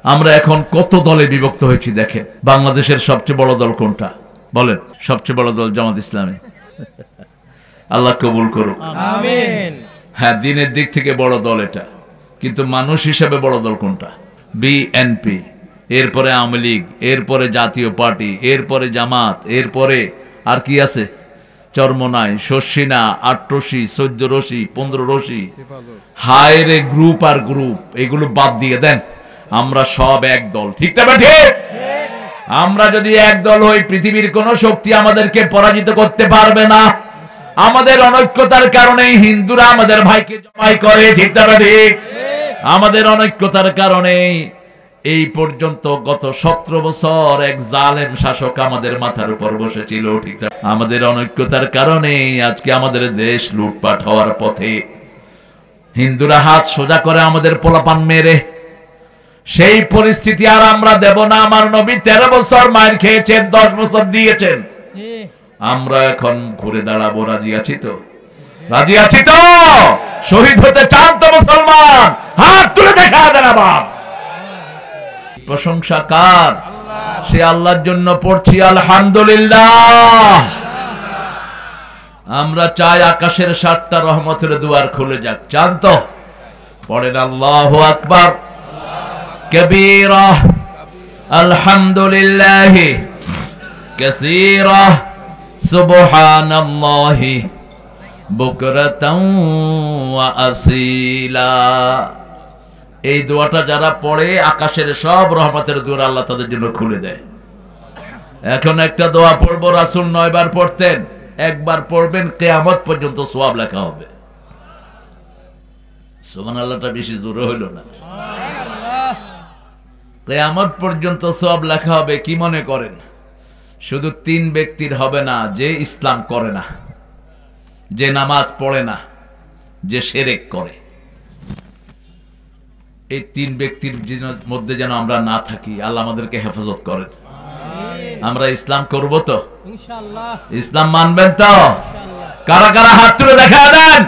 আমরা এখন কত দলে বিভক্ত হয়েছি দেখেন। বাংলাদেশের সবচেয়ে বড় দল কোনটা বলেন? সবচেয়ে বড় দল জামাত ইসলামী। আল্লাহ কবুল করুক, আমিন। হ্যাঁ, দিনের দিক থেকে বড় দল এটা, কিন্তু মানুষ হিসেবে বড় দল কোনটা? বিএনপি, এরপরে আওয়ামী লীগ, এরপরে জাতীয় পার্টি, এরপরে জামাত, এরপরে আর কি আছে? চরমনাই, শর্ষিনা, ৮ রশি, ১৪ রশি, ১৫ রশি, হায় রে গ্রুপ আর গ্রুপ, এগুলো বাদ দিয়ে দেন। আমরা সব এক দল, ঠিক না ঠিক? আমরা যদি এক দল হই, পৃথিবীর কোন শক্তি আমাদেরকে পরাজিত করতে পারবে না। আমাদের অনৈক্যতার কারণেই হিন্দুরা আমাদের ভাইকে জবাই করে, ঠিক না ঠিক? আমাদের অনৈক্যতার কারণেই এই পর্যন্ত গত 17 বছর এক জালেম শাসক আমাদের মাথার উপর বসেছিল, ঠিক না? আমাদের অনৈক্যতার কারণেই আজকে আমাদের দেশ লুটপাট হওয়ার পথে। হিন্দুরা হাত সোজা করে আমাদের পোলাপান মেরে, সেই পরিস্থিতি আর আমরা দেব না। আমার নবী 13 বছর মায়ের খেয়েছেন, 10 বছর দিয়েছেন। আমরা এখন ঘুরে দাঁড়াবো। রাজি আছি তো? রাজি আছি তো? শহীদ হতে চান তো মুসলমান? হাত তুলে দেখা দেন। আবার প্রশংসা কার? সে আল্লাহর জন্য পড়ছি আলহামদুলিল্লাহ। আমরা চাই আকাশের 7টা রহমতের দুয়ার খুলে যাক। চান তো? পড়েন আল্লাহু আকবার কবীরা, আলহামদুলিল্লাহ কাসীরা, সুবহানাল্লাহি বুকরাতাও ওয়া আসীলা। এই দোয়াটা যারা পড়ে, আকাশের সব রহমতের দুয়ার আল্লাহ তাদের জন্য খুলে দেয়। এখন একটা দোয়া পড়বো, রাসূল 9 বার পড়তেন। একবার পড়বেন, কিয়ামত পর্যন্ত সওয়াব লেখা হবে। সুবহানাল্লাহটা বেশি জোরে হইল না? কিয়ামত পর্যন্ত সওয়াব লেখা হবে। কি মনে করেন? শুধু 3 ব্যক্তির হবে না, যে ইসলাম করে না, যে নামাজ পড়ে না, যে শিরক করে। এই 3 ব্যক্তির মধ্যে যেন আমরা না থাকি। আল্লাহ আমাদেরকে হেফাজত করেন। আমরা ইসলাম করব তো ইনশাআল্লাহ? ইসলাম মানবেন তো? কারা কারা হাত তুলে দেখা দেন।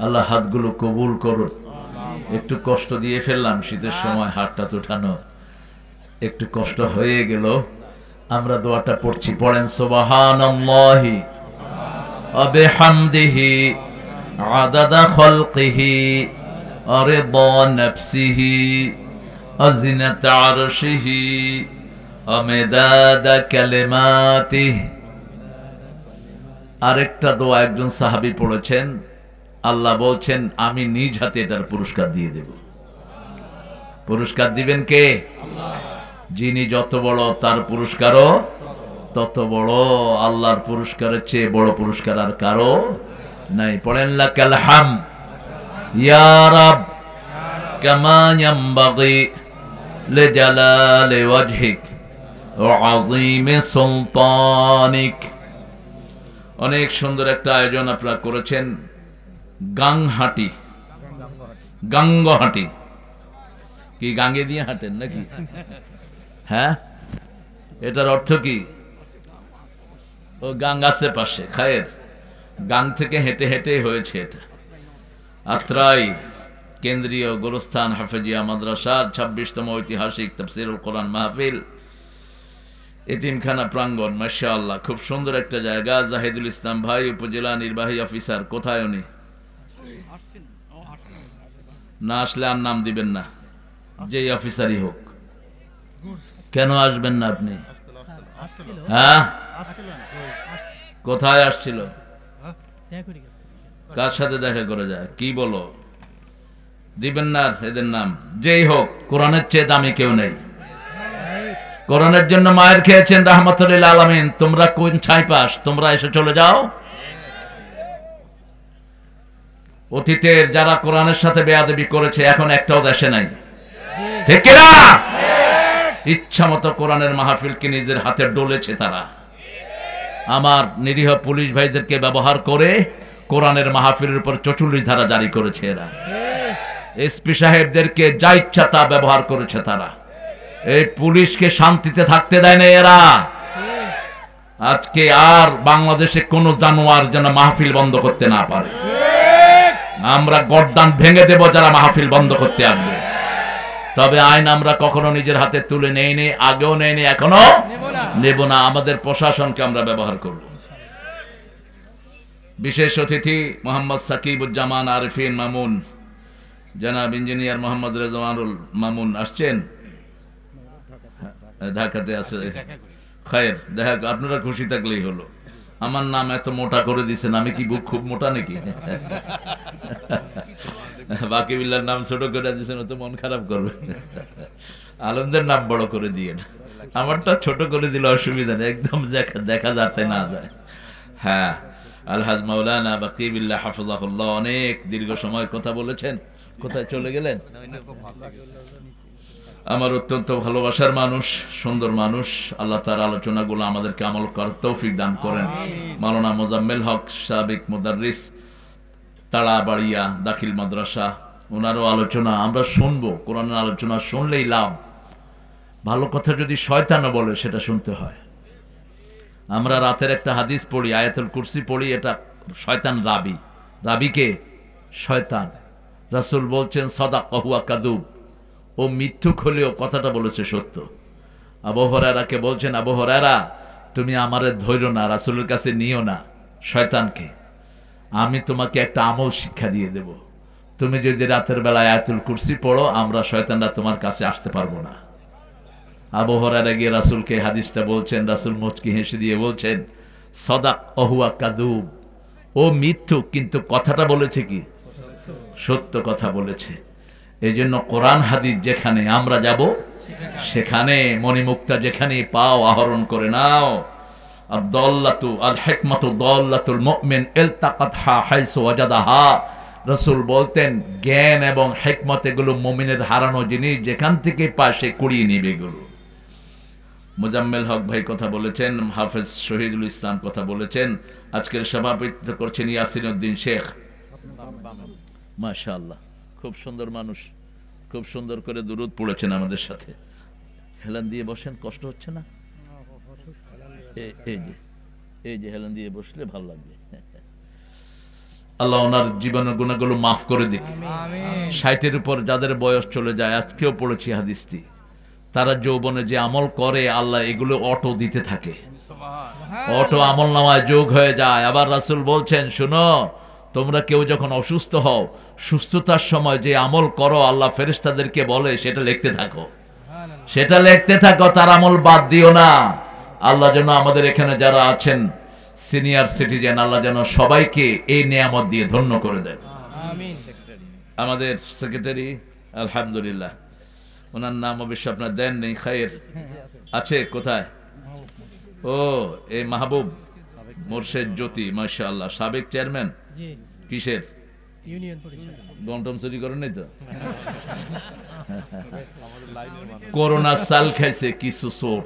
আল্লাহ হাতগুলো কবুল করুন। একটু কষ্ট দিয়ে ফেললাম, শীতের সময় হাতটা উঠানো একটু কষ্ট হয়ে গেল। আমরা দোয়াটা পড়ছি, পড়েন সুবহানাল্লাহি ওয়া বিহামদিহি আদাদা খালকিহি ওয়া রিদা নাফসিহি ওয়া জিনাতা আরশিহি ওয়া মিদাদা কালিমাতিহি। আরেকটা দোয়া একজন সাহাবী পড়েছেন, আল্লাহ বলছেন আমি নিজ হাতে এটার পুরস্কার দিয়ে দেব। পুরস্কার দিবেন কে? যিনি যত বড় তার পুরস্কারও তত বড়। আল্লাহর পুরস্কারের চেয়ে বড় পুরস্কার আর কারো নাই। পড়েন লাকাল হামদ ইয়া রাব কামা ইয়ানবাগি লিজালালি ওয়াজহিক ওয়া আযীমি সুলতানিক। অনেক সুন্দর একটা আয়োজন আপনারা করেছেন। গাংহাটি, গাঙ্গহাটি কি গাঙ্গে দিয়ে হাঁটেন নাকি? হ্যাঁ, এটার অর্থ কি? ও গাং আছে পাশে, খায়ের গাং থেকে হেঁটে হেঁটে হয়েছে এটা। আত্রাই কেন্দ্রীয় গোরস্থান হাফেজিয়া মাদ্রাসার 26তম ঐতিহাসিক তাফসীরুল কোরআন মাহফিল, এতিমখানা প্রাঙ্গণ। মাশাআল্লাহ, খুব সুন্দর একটা জায়গা। জাহিদুল ইসলাম ভাই, উপজেলা নির্বাহী অফিসার, কোথায় উনি? না আসলে আর নাম দিবেন না, যেই অফিসারই হোক। কেন আসবেন না আপনি? হ্যাঁ, কোথায় আসছিল? কার সাথে দেখা করে যায়? কি বলো? দিবেন না এদের নাম? যেই হোক, কোরআনের চেয়ে দামি কেউ নেই। কোরআনের জন্য মায়ের খেয়েছেন রাহমাতুল লিল আলামিন। তোমরা কোন ছাই পাস? তোমরা এসে চলে যাও। অতীতের যারা কোরআনের সাথে বেয়াদবি করেছে এখন একটাও দেশে নাই, ঠিক না? ইচ্ছা মতো কোরআনের মাহফিলকে নিজের হাতে ডলেছে তারা। আমার নিরীহ পুলিশ ভাইদেরকে ব্যবহার করে কোরআনের মাহফিলের উপর 44 ধারা জারি করেছে এরা। এসপি সাহেবদেরকে যা ইচ্ছা তা ব্যবহার করেছে তারা। এই পুলিশকে শান্তিতে থাকতে দেয় না এরা। আজকে আর বাংলাদেশে কোন জানোয়ার যেন মাহফিল বন্ধ করতে না পারে। আমরা গর্দান ভেঙে দেব যারা মাহফিল বন্ধ করতে আসবে। তবে আইন আমরা কখনো নিজের হাতে তুলে নেইনি, আগেও নেইনি, এখনো নেব না। আমাদের প্রশাসনকে আমরা ব্যবহার করব। বিশেষ অতিথি মোহাম্মদ সাকিবুজ্জামান আরিফিন মামুন, জনাব ইঞ্জিনিয়ার মোহাম্মদ রেজওয়ানুল মামুন আসছেন, ঢাকাতে আছে। খায়ের, দেখা আপনারা খুশি থাকলেই হলো। আমার নাম এত মোটা করে দিচ্ছেন, আমি কি বুক খুব মোটা নাকি? বাকি বিল্লার নাম ছোট করে দিচ্ছেন, ও তো মন খারাপ করবে। আলমদের নাম বড় করে দিয়ে, আমারটা ছোট করে দিলে অসুবিধা নেই, একদম দেখা যাতে না যায়। হ্যাঁ, আলহাজ মাওলানা বাকি বিল্লাহ হাফিজাহুল্লাহ অনেক দীর্ঘ সময় কথা বলেছেন। কোথায় চলে গেলেন? আমার অত্যন্ত ভালোবাসার মানুষ, সুন্দর মানুষ। আল্লাহ তার আলোচনাগুলো আমাদেরকে আমল করার তৌফিক দান করেন। মাওলানা মোজাম্মেল হক সাবেক মুদাররিস, তাড়াবাড়িয়া দাখিল মাদ্রাসা, ওনারও আলোচনা আমরা শুনবো। কোরআনের আলোচনা শুনলেই লাভ। ভালো কথা যদি শয়তানও বলে সেটা শুনতে হয়। আমরা রাতের একটা হাদিস পড়ি, আয়াতুল কুরসি পড়ি, এটা শয়তান রাবি। রাবিকে শয়তান। রাসূল বলছেন সাদাক ওয়া হুয়া কাযুব, ও মিথ্যুক হলেও কথাটা বলেছে সত্য। আবু হুরায়রাকে বলছেন, আবু হুরায়রা তুমি আমারে ধৈর্য না, রাসূলের কাছে নিও না শয়তানকে, আমি তোমাকে একটা আমল শিক্ষা দিয়ে দেব। তুমি যদি রাতের বেলায় আয়াতুল কুরসি পড়ো, আমরা শয়তানরা তোমার কাছে আসতে পারবো না। আবু হুরায়রা গিয়ে রাসূলকে হাদিসটা বলছেন, রাসূল মুচকি হেসে দিয়ে বলছেন সাদাক ওয়া হুয়া কাযুব, ও মিথ্যুক কিন্তু কথাটা বলেছে কি সত্য কথা বলেছে। এই জন্য কোরআন হাদিস যেখানে আমরা যাব সেখানে মণিমুক্তা যেখানে পাও আহরণ করে নাও। আদ-দাল্লাতু আল হিকমাতু দাল্লাতুল মুমিন ইলতাকাতহা হাইসু ওয়াজাদাহা। রাসূল বলতেন জ্ঞান এবং হিকমত এগুলো মুমিনের হারানো জিনিস, যেখান থেকে পায় সে কুড়িয়ে নেবে এগুলো। মোজাম্মেল হক ভাই কথা বলেছেন, হাফেজ শহীদুল ইসলাম কথা বলেছেন। আজকের সভাপতিত্ব করছেন ইয়াসিন উদ্দিন শেখ। মাশাআল্লাহ, খুব সুন্দর মানুষ, খুব সুন্দর করে দুরূদ পড়েছেন আমাদের সাথে। হেলান দিয়ে বসেন, কষ্ট হচ্ছে না? এই যে হেলান দিয়ে বসলে ভালো লাগবে। আল্লাহ ওনার জীবনের গুনাহগুলো মাফ করে দিক। 60-এর উপর যাদের বয়স চলে যায়, আজকেও পড়েছি হাদিসটি, তারা যৌবনে যে আমল করে আল্লাহ এগুলো অটো দিতে থাকে, অটো আমল নামায় যোগ হয়ে যায়। আবার রাসূল বলছেন, শুনো তোমরা কেউ যখন অসুস্থ হও, সুস্থতার সময় যে আমল করো আল্লাহ ফেরেশতাদেরকে বলে সেটা লিখতে থাকো, সেটা লিখতে থাকো, তার আমল বাদ দিও না। আল্লাহ যেন আমাদের এখানে যারা আছেন সিনিয়র সিটিজেন, আল্লাহ যেন সবাইকে এই নিয়ামত দিয়ে ধন্য করে দেন। আমাদের সেক্রেটারি আলহামদুলিল্লাহ, ওনার নাম অবশ্য আপনার দেন নেই, খায়ের আছে কোথায়? ও এই মাহবুব মোরশেদ জ্যোতি, মাশাআল্লাহ, সাবেক চেয়ারম্যান কিসের ইউনিয়ন পরিষদ। গন্টম চুরি করেন নাই তো? করোনা সাল খাইছে কিছু চোর,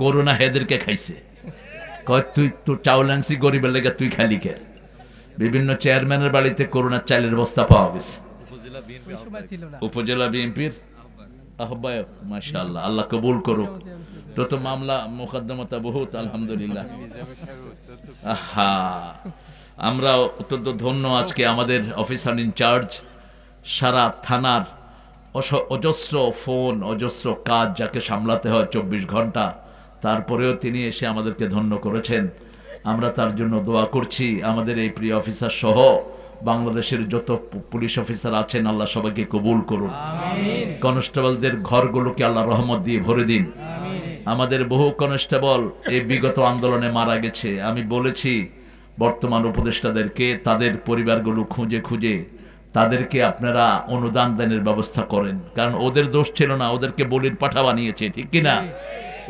করোনা হেদেরকে খাইছে। কয় তুই তোর চাউল আনছি গরিবের লেগে, তুই খালি খে। বিভিন্ন চেয়ারম্যানের বাড়িতে করোনার চালের বস্তা পাওয়া গেছে। উপজেলা বিএনপির আহ্বায়ক, মাশাআল্লাহ, আল্লাহ কবুল করুক। তো মামলা মোকদ্দমাতা বহুত, আলহামদুলিল্লাহ। আহা, আমরা অত্যন্ত ধন্য আজকে আমাদের অফিসার ইনচার্জ, সারা থানার অজস্র ফোন, অজস্র কাজ যাকে সামলাতে হয় 24 ঘন্টা, তারপরেও তিনি এসে আমাদেরকে ধন্য করেছেন। আমরা তার জন্য দোয়া করছি। আমাদের এই প্রিয় অফিসার সহ বাংলাদেশের যত পুলিশ অফিসার আছেন আল্লাহ সবাইকে কবুল করুন। কনস্টেবলদের ঘরগুলোকে আল্লাহ রহমত দিয়ে ভরে দিন। আমাদের বহু কনস্টেবল এই বিগত আন্দোলনে মারা গেছে। আমি বলেছি বর্তমান উপদেষ্টাদেরকে, তাদের পরিবারগুলো খুঁজে খুঁজে তাদেরকে আপনারা অনুদান দানের ব্যবস্থা করেন, কারণ ওদের দোষ ছিল না, ওদেরকে বলির পাঠা বানিয়েছে, ঠিক কিনা?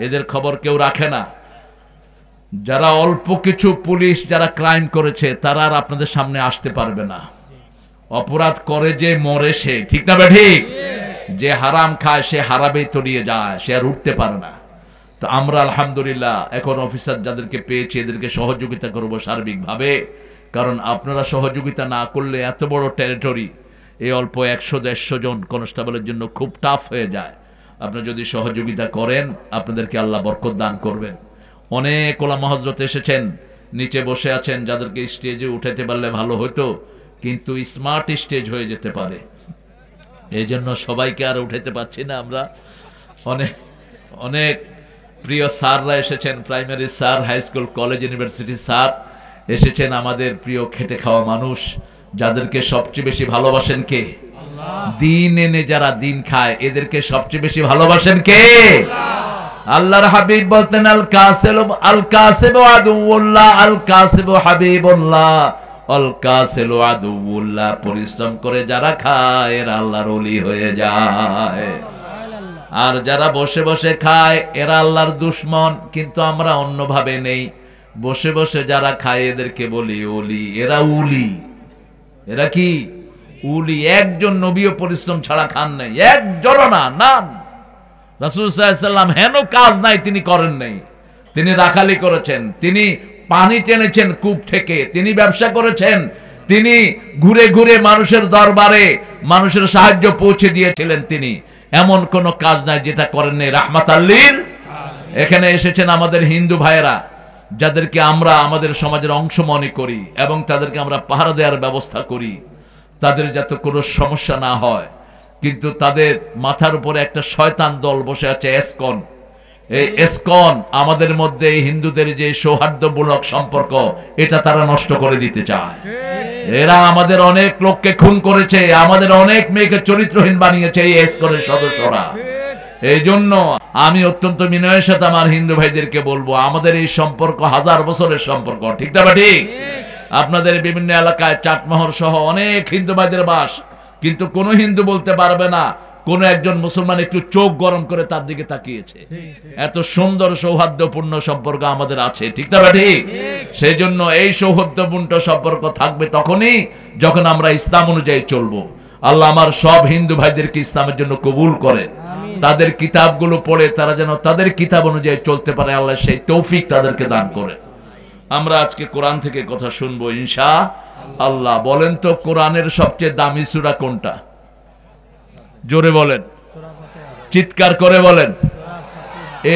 এদের খবর কেউ রাখে না। যারা অল্প কিছু পুলিশ যারা ক্রাইম করেছে তারা আর আপনাদের সামনে আসতে পারবে না। অপরাধ করে যে মরে সে, ঠিক না বে ঠিক? যে হারাম খায় সে হারামেই তলিয়ে যায়, সে আর উঠতে পারে না। তো আমরা আলহামদুলিল্লাহ এখন অফিসার যাদেরকে পেয়েছি এদেরকে সহযোগিতা করব সার্বিকভাবে, কারণ আপনারা সহযোগিতা না করলে এত বড় টেরিটরি, এই অল্প 100-150 জন কনস্টেবলের জন্য খুব টাফ হয়ে যায়। আপনারা যদি সহযোগিতা করেন আপনাদেরকে আল্লাহ বরকত দান করবেন। অনেক ওলামা হযরত এসেছেন, নিচে বসে আছেন, যাদেরকে স্টেজে উঠাতে পারলে ভালো হতো, কিন্তু স্মার্ট স্টেজ হয়ে যেতে পারে, এই জন্য সবাইকে আর উঠাতে পারছি না আমরা। অনেক অনেক প্রিয় স্যাররা এসেছেন, primary sir, high school, college, university sir এসেছেন, আমাদের প্রিয় খেটে খাওয়া মানুষ, যাদেরকে সবচেয়ে বেশি ভালোবাসেন কে? দিন এনে যারা দিন খায় এদেরকে সবচেয়ে বেশি ভালোবাসেন কে? আল্লাহর হাবিব বলতেন আল কাসিবু আদুউল্লাহ, আল কাসিবু হাবিবুল্লাহ, আল কাসিবু আদুউল্লাহ। পরিশ্রম করে যারা খায় এরা আল্লাহর ওলি হয়ে যায়, আর যারা বসে বসে খায় এরা আল্লাহর দুশমন। কিন্তু আমরা অন্যভাবে নেই, বসে বসে যারা খায় এদেরকে বলি ওলি, এরা উলি। এরা কি? উলি। একজন নবীও পরিশ্রম ছাড়া খান নাই, একজনও না। নান রাসূল সাল্লাল্লাহু আলাইহি ওয়াসাল্লাম হেন কাজ নাই তিনি করেন নাই। তিনি রাখালি করেছেন, তিনি পানি টেনেছেন কূপ থেকে, তিনি ব্যবসা করেছেন, তিনি ঘুরে ঘুরে মানুষের দরবারে মানুষের সাহায্য পৌঁছে দিয়েছিলেন। তিনি এমন কোন কাজ নাই যেটা করেন নাই, রাহমাতাল লিল। এখানে এসেছেন আমাদের হিন্দু ভাইয়েরা, যাদেরকে আমরা আমাদের সমাজের অংশ মনে করি এবং তাদেরকে আমরা পাহারা দেওয়ার ব্যবস্থা করি, তাদের যাতে কোনো সমস্যা না হয়। কিন্তু তাদের মাথার উপরে একটা শয়তান দল বসে আছে, এসকন। এই এসকন আমাদের মধ্যে হিন্দুদের যে সৌহার্দ্যমূলক সম্পর্ক এটা তারা নষ্ট করে দিতে চায়। এরা আমাদের অনেক লোককে খুন করেছে, আমাদের অনেক মেয়েকে চরিত্রহীন বানিয়েছে এই এসকনের সদস্যরা। এই জন্য আমি অত্যন্ত বিনয়ের সাথে আমার হিন্দু ভাইদেরকে বলবো, আমাদের এই সম্পর্ক 1000 বছরের সম্পর্ক, ঠিক না ঠিক? আপনাদের বিভিন্ন এলাকায় চাটমোহর সহ অনেক হিন্দু ভাইদের বাস, কিন্তু কোন হিন্দু বলতে পারবে না কোন একজন মুসলমান একটু চোখ গরম করে তার দিকে তাকিয়েছে। এত সুন্দর সৌহার্দ্যপূর্ণ সম্পর্ক আমাদের আছে, ঠিক না ঠিক? সেই জন্য এই সৌহার্দ্যপূর্ণ সম্পর্ক থাকবে তখনই যখন আমরা ইসলাম অনুযায়ী চলবো। আল্লাহ আমার সব হিন্দু ভাইদেরকে ইসলামের জন্য কবুল করে, তাদের কিতাবগুলো পড়ে তারা যেন তাদের কিতাব অনুযায়ী চলতে পারে, আল্লাহ সেই তৌফিক তাদেরকে দান করে। আমরা আজকে কোরআন থেকে কথা শুনবো ইনশাআল্লাহ। বলেন তো কোরআনের সবচেয়ে দামি সূরা কোনটা? জোরে বলেন, চিৎকার করে বলেন।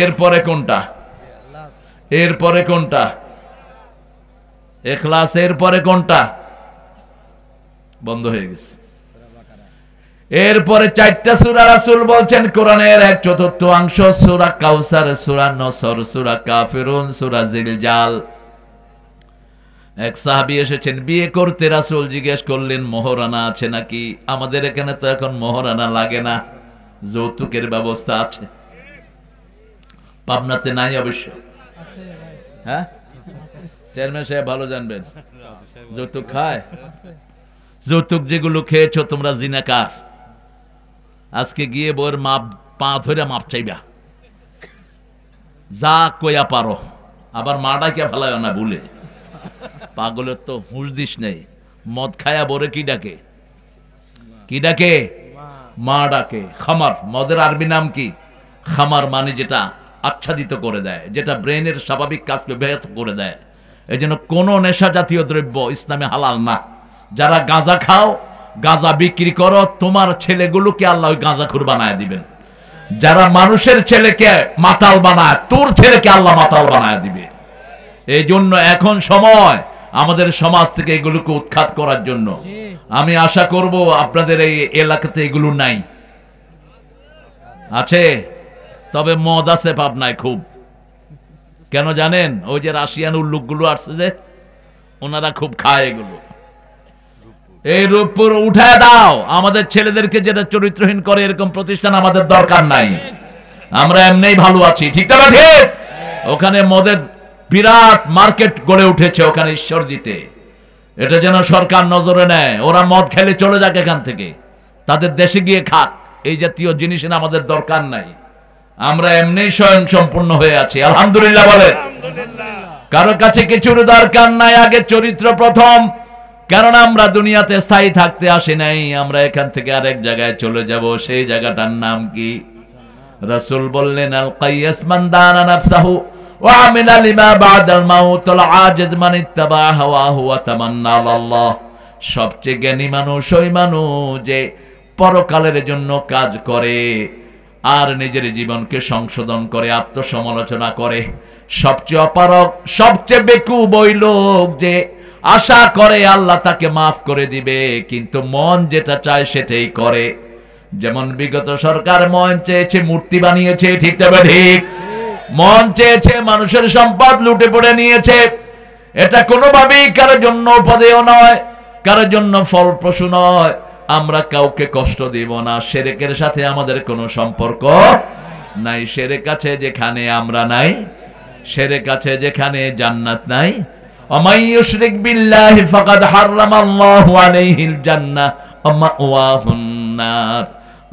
এরপরে কোনটা? এরপরে কোনটা? ইখলাস। এরপরে কোনটা? বন্ধ হয়ে গেছে। এরপরে 4টা সূরা রাসূল বলছেন কোরআনের 1/4 সূরা কাউসার, সূরা নসর, সূরা কাফিরুন, সূরা জিলজাল। এক সাহাবী এসেছেন বিয়ে করতে, রাসূল জিজ্ঞেস করলেন মোহরানা আছে নাকি? আমাদের এখানে তো এখন মোহরানা লাগে না, যৌতুকের ব্যবস্থা আছে। পাবনাতে নাই অবশ্য, হ্যাঁ চেয়ারম্যান সাহেব ভালো জানবেন। যৌতুক খায়, যৌতুক যেগুলো খেয়েছো তোমরা জিনাকার। আজকে গিয়ে বউয়ের মাপ পা ধরে মাপ চাইবা, যা কইয়া পারো, আবার মাটা কে ফেলায় না ভুলে। পাগলের তো হুঁশ দিস নেই, মদ খায়া বরে কি ডাকে? কি ডাকে? মা ডাকে। খামার, মদের আরবি নাম কি? খামার মানে যেটা আচ্ছাদিত করে দেয়, যেটা ব্রেনের স্বাভাবিক কাজকে ব্যাহত করে দেয়। এই জন্য কোনো নেশা জাতীয় দ্রব্য ইসলামে হালাল না। যারা গাঁজা খাও, গাঁজা বিক্রি করো, তোমার ছেলেগুলোকে আল্লাহ ওই গাঁজাখুর বানায় দিবেন। যারা মানুষের ছেলেকে মাতাল বানায়, তোর ছেলেকে আল্লাহ মাতাল বানায় দিবে। এই জন্য এখন সময় আমাদের সমাজ থেকে এগুলোকে উৎখাত করার জন্য। আমি আশা করব আপনাদের এই এলাকাতে এগুলো নাই, আছে। তবে মদ আছে পাবনায় খুব। কেন জানেন? ওই যে রাশিয়ান উল্লুকগুলো আসছে যে, ওনারা খুব খায় এগুলো। এই রূপপুর উঠায় দাও। আমাদের ছেলেদেরকে যেটা চরিত্রহীন করে এরকম প্রতিষ্ঠান আমাদের দরকার নাই। আমরা এমনিই ভালো আছি, ঠিক না ঠিক? ওখানে মদের বিরাট মার্কেট গড়ে উঠেছে ওখানে ঈশ্বরদীতে। এটা যেন সরকার নজরে নেয়। ওরা মদ খেলে চলে যাক এখান থেকে, তাদের দেশে গিয়ে খাক। এই জাতীয় জিনিসের আমাদের দরকার নাই। আমরা এমনিই স্বয়ং সম্পূর্ণ হয়ে আছি, আলহামদুলিল্লাহ বলেন। কারো কাছে কিছুর দরকার নাই, আগে চরিত্র প্রথম। কারণ আমরা দুনিয়াতে স্থায়ী থাকতে আসি নাই, আমরা এখান থেকে আরেক জায়গায় চলে যাব। সেই জায়গাটার নাম কি? রাসূল বললেন আল কাইয়াস মান দানা নাফসাহু ওয়া আমিলা লিমা বাদাল মাউত আল আজিজ মান ইত্তাবা হাওয়াহু ওয়া তামান্না আলাল্লাহ। সবচেয়ে জ্ঞানী মানুষ ওই মানুষ যে পরকালের জন্য কাজ করে আর নিজের জীবনকে সংশোধন করে, আত্মসমালোচনা করে। সবচেয়ে অপারগ, সবচেয়ে বেকুব ওই লোক যে আশা করে আল্লাহ তাকে মাফ করে দিবে, কিন্তু মন যেটা চায় সেটাই করে। যেমন বিগত সরকার মন চেয়েছে মূর্তি বানিয়েছে, ঠিক তবে ঠিক। মন চেয়েছে মানুষের সম্পদ লুটে পড়ে নিয়েছে। এটা কোনোভাবেই কারোর জন্য উপাদেয় নয়, কারোর জন্য ফলপ্রসূ নয়। আমরা কাউকে কষ্ট দিব না। শিরকের সাথে আমাদের কোনো সম্পর্ক নাই। শিরক আছে যেখানে আমরা নাই, শিরক আছে যেখানে জান্নাত নাই। ওয়ামাই ইউশরিক বিল্লাহি ফাকাদ হারামাল্লাহু আলাইহিল জান্নাহ ওয়া মাওয়াহুন নার।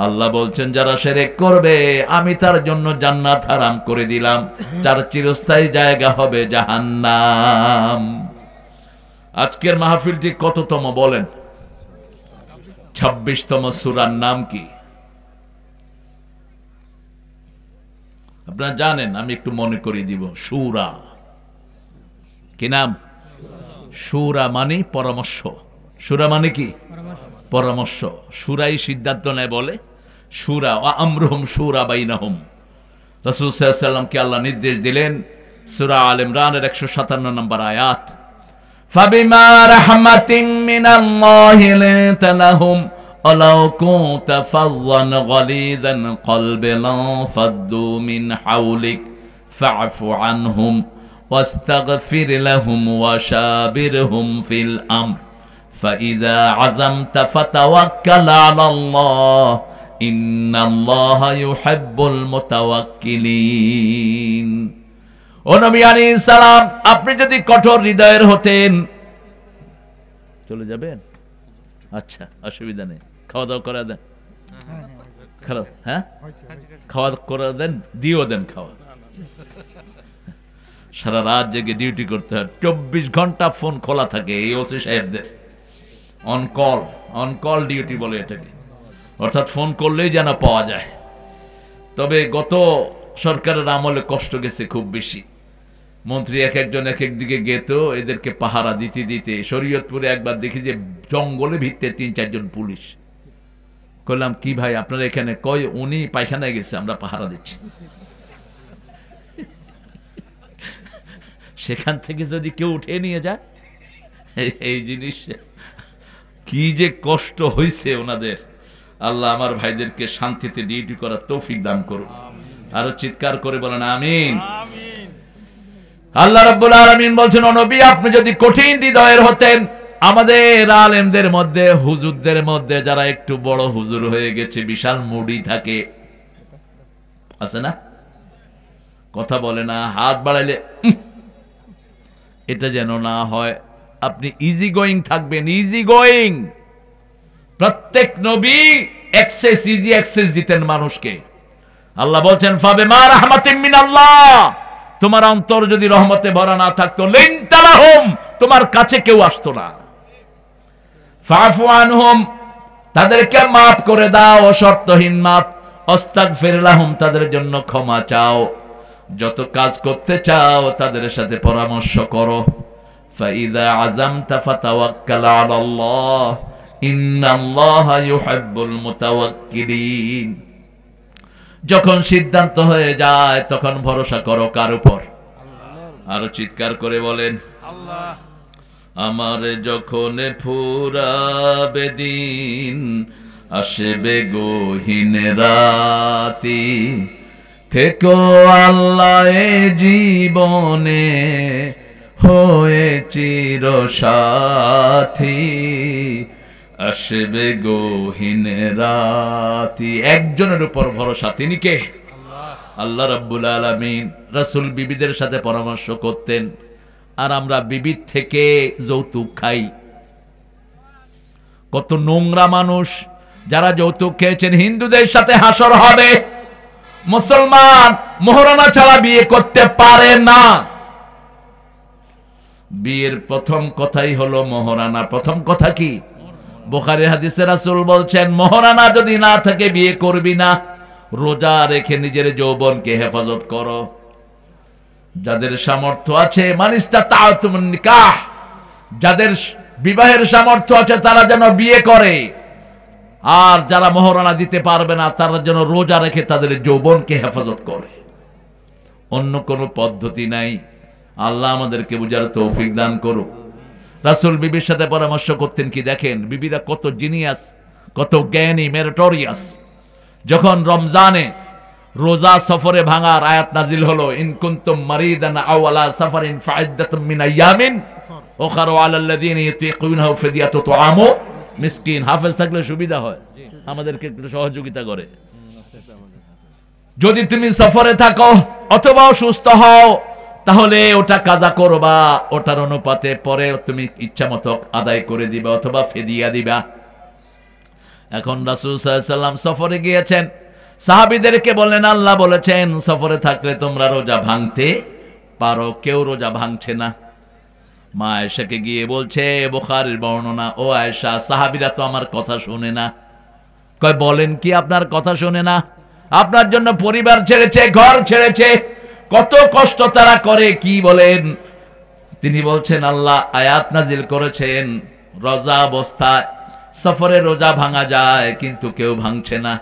আল্লাহ বলছেন যারা শিরক করবে আমি তার জন্য জান্নাত হারাম করে দিলাম, তার চিরস্থায়ী জায়গা হবে জাহান্নাম। আজকের মাহফিলটি কততম বলেন? 26তম সূরার নাম কি আপনারা জানেন? আমি একটু মনে করিয়ে দিব। সূরা কি নাম? সূরা মানে পরামর্শ। সূরা মানে কি? পরামর্শ। সূরাই সিদ্ধান্ত নেয় বলে সূরা। ওয়া আমরুহুম সূরা বাইনাহুম। রাসূল সাল্লাল্লাহু আলাইহি ওয়াসাল্লামকে আল্লাহ নির্দেশ দিলেন সূরা আল ইমরানের 157 নম্বর আয়াত, ফাবিমা রাহমাতিন মিনাল্লাহি লিনতা লাহুম ওয়ালাউ কুনতা ফাযযান গালিযান কলবি লাফাদ্দু মিন হাওলিক ফা'ফু আনহুম ওয়াস্তাগফির লাহুম ওয়াশাবিরহুম ফিল আমর ফাইযা আযামতা ফাতাওয়াক্কাল আলাল্লাহ ইন্নাল্লাহা ইউহিব্বুল মুতাওয়াক্কিলিন। ও নবী আলাইহিস সালাম, আপনি যদি কঠোর হৃদয়ের হতেন, চলে যাবেন? আচ্ছা, অসুবিধা নেই। খাওয়া দাওয়া করে দেন। হ্যাঁ, খাওয়া করে দেন, দিও দেন খাওয়া। সারা রাত জেগে ডিউটি করতে হয়, 24 ঘন্টা ফোন খোলা থাকে এই ওসি সাহেবদের। অন কল ডিউটি বলে এটাকে, অর্থাৎ ফোন করলেই যেন পাওয়া যায়। তবে গত সরকারের আমলে কষ্ট গেছে খুব বেশি। মন্ত্রী এক একজন এক এক দিকে গেত, এদেরকে পাহারা দিতে দিতে শরীয়তপুরে একবার দেখি যে জঙ্গলে ভিতরে 3-4 জন পুলিশ। কইলাম কি ভাই আপনারা এখানে? কয় উনি পায়খানায় গেছে, আমরা পাহারা দিচ্ছি। সেখান থেকে যদি কেউ উঠে নিয়ে যায়, এই জিনিস কি যে কষ্ট হয়েছে ওনাদের। আল্লাহ আমার ভাইদেরকে শান্তিতে ডিউটি করার তৌফিক দান করুন। আরো চিৎকার করে বলেন আমিন। আল্লাহ রাব্বুল আলামিন বলছেন, ও নবী আপনি যদি কঠিন হৃদয়ের হতেন, আমাদের আলেমদের মধ্যে, হুজুরদের মধ্যে যারা একটু বড় হুজুর হয়ে গেছে, বিশাল মুডি থাকে, আছে না? কথা বলে না, হাত বাড়াইলে এটা যেন না হয়। আপনি ইজি গোয়িং থাকবেন, ইজি গোয়িং। প্রত্যেক নবী এক্সেস, ইজি এক্সেস দিতেন মানুষকে। আল্লাহ বলছেন ফাবিমা রাহমাতিন মিনাল্লাহ, তোমার অন্তর যদি রহমতে ভরা না থাকতো, লিনতা লাহুম, তোমার কাছে কেউ আসতো না। ফাফু আনহুম, তাদেরকে মাফ করে দাও, শর্তহীন মাফ। আস্তাগফির লাহুম, তাদের জন্য ক্ষমা চাও। যত কাজ করতে চাও তাদের সাথে পরামর্শ করো। ফাইযা আযামতা ফাতাওয়াক্কাল আলাল্লাহ ইন্নাল্লাহা ইউহিব্বুল মুতাওয়াক্কিলিন। যখন সিদ্ধান্ত হয়ে যায় তখন ভরসা করো কার উপর? আরো চিৎকার করে বলেন আল্লাহ। আমার যখন ফুরাবে দিন, আসবে গহীন রাতি, থেকো আল্লাহ এ জীবনে হয়ে চির সাথী, আসবে গহীন রাতি। একজনের উপর ভরসা, তিনি কে? আল্লাহ রাব্বুল আলামিন। রাসূল বিবিদের সাথে পরামর্শ করতেন, আর আমরা বিবির থেকে যৌতুক খাই। কত নোংরা মানুষ যারা যৌতুক খেয়েছেন। হিন্দুদের সাথে হাসর হবে, মুসলমান মোহরানা ছাড়া বিয়ে করতে পারে না। বিয়ের প্রথম কথাই হলো মোহরানা। প্রথম কথা কি? বুখারী হাদিসে রাসূল বলছেন, মোহরানা যদি না থাকে বিয়ে করবি না। রোজা রেখে নিজের যৌবনকে হেফাজত করো। যাদের সামর্থ্য আছে, মানিস্তাতাতুম নিকাহ, যাদের বিবাহের সামর্থ্য আছে তারা যেন বিয়ে করে, আর যারা মহরানা দিতে পারবে না তারা যেন রোজা রেখে তাদের যৌবনকে হেফাজত করে। অন্য কোনো পদ্ধতি নাই। আল্লাহ আমাদেরকে বুঝার তৌফিক দান করুক। রাসূল বিবির সাথে পরামর্শ করতেন কি, দেখেন বিবিরা কত জিনিয়াস, কত জ্ঞানী, মেরিটোরিয়াস। যখন রমজানে রোজা সফরে ভাঙার আয়াত নাজিল হলো, ইন কুনতুম মারিদান আও আলা সাফারিন ফাইদ্দাতুম মিন আইয়ামিন উখরা আলাল্লাযিনা ইউতিকুনাহু ফিদিয়াতু তুআমু মিসকিন। হাফেজ থাকলে সুবিধা হয়, আমাদেরকে একটু সহযোগিতা করে। যদি তুমি সফরে থাকো অথবা অসুস্থ হও, তাহলে ওটা কাজা করবা, ওটার অনুপাতে পরে তুমি ইচ্ছা মতো আদায় করে দিবা অথবা ফিদিয়া দিবা। এখন রাসূল সাল্লাল্লাহু আলাইহি ওয়াসাল্লাম সফরে গিয়েছেন, সাহাবীদেরকে বললেন আল্লাহ বলেছেন সফরে থাকলে তোমরা রোজা ভাঙতে পারো। কেউ রোজা ভাঙছে না। মা আয়েশাকে গিয়ে বলছে, বুখারীর বর্ণনা, ও আয়েশা, সাহাবীরা তো আমার কথা শুনে না। কয়, বলেন কি আপনার কথা শুনে না? আপনার জন্য পরিবার ছেড়েছে, ঘর ছেড়েছে, কত কষ্ট তারা করে, কি বলেন? তিনি বলছেন আল্লাহ আয়াত নাজিল করেছেন রোজা অবস্থায় সফরে রোজা ভাঙা যায়, কিন্তু কেউ ভাঙছে না।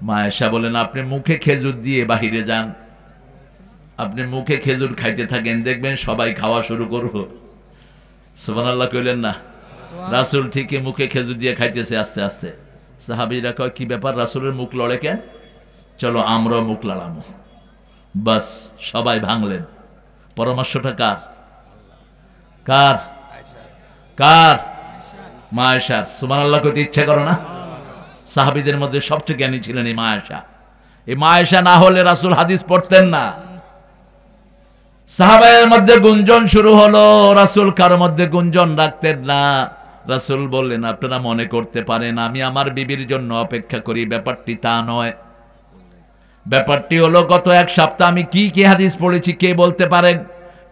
মা আয়েশা বলেন, আপনি মুখে খেজুর দিয়ে বাহিরে যান, আপনি মুখে খেজুর খাইতে থাকেন, দেখবেন সবাই খাওয়া শুরু করবো। সুবহানাল্লাহ কইলেন না? রাসূল ঠিকই মুখে খেজুর দিয়ে খাইতেছে আস্তে আস্তে। সাহাবীরা কয়, কি ব্যাপার, রাসূলের মুখ লড়ে কেন? চলো আমরাও মুখ লড়াবো। বাস সবাই ভাঙলেন। পরামর্শটা কার? কার? কার? মা আয়েশার। সুবহানাল্লাহ কইতে ইচ্ছা করো না? সাহাবীদের মধ্যে সবচেয়ে জ্ঞানী ছিলেন এই মা আয়েশা। এই মা আয়েশা না হলে রাসূল হাদিস পড়তেন না। সাহাবাদের মধ্যে গুঞ্জন শুরু হলো, রাসূল কার মধ্যে গুঞ্জন রাখতেন না। রাসূল বললেন, আপনারা মনে করতে পারেন আমি আমার বিবির জন্য অপেক্ষা করি, ব্যাপারটি তা নয়। ব্যাপারটি হলো গত এক সপ্তাহ আমি কি কি হাদিস পড়েছি কে বলতে পারেন?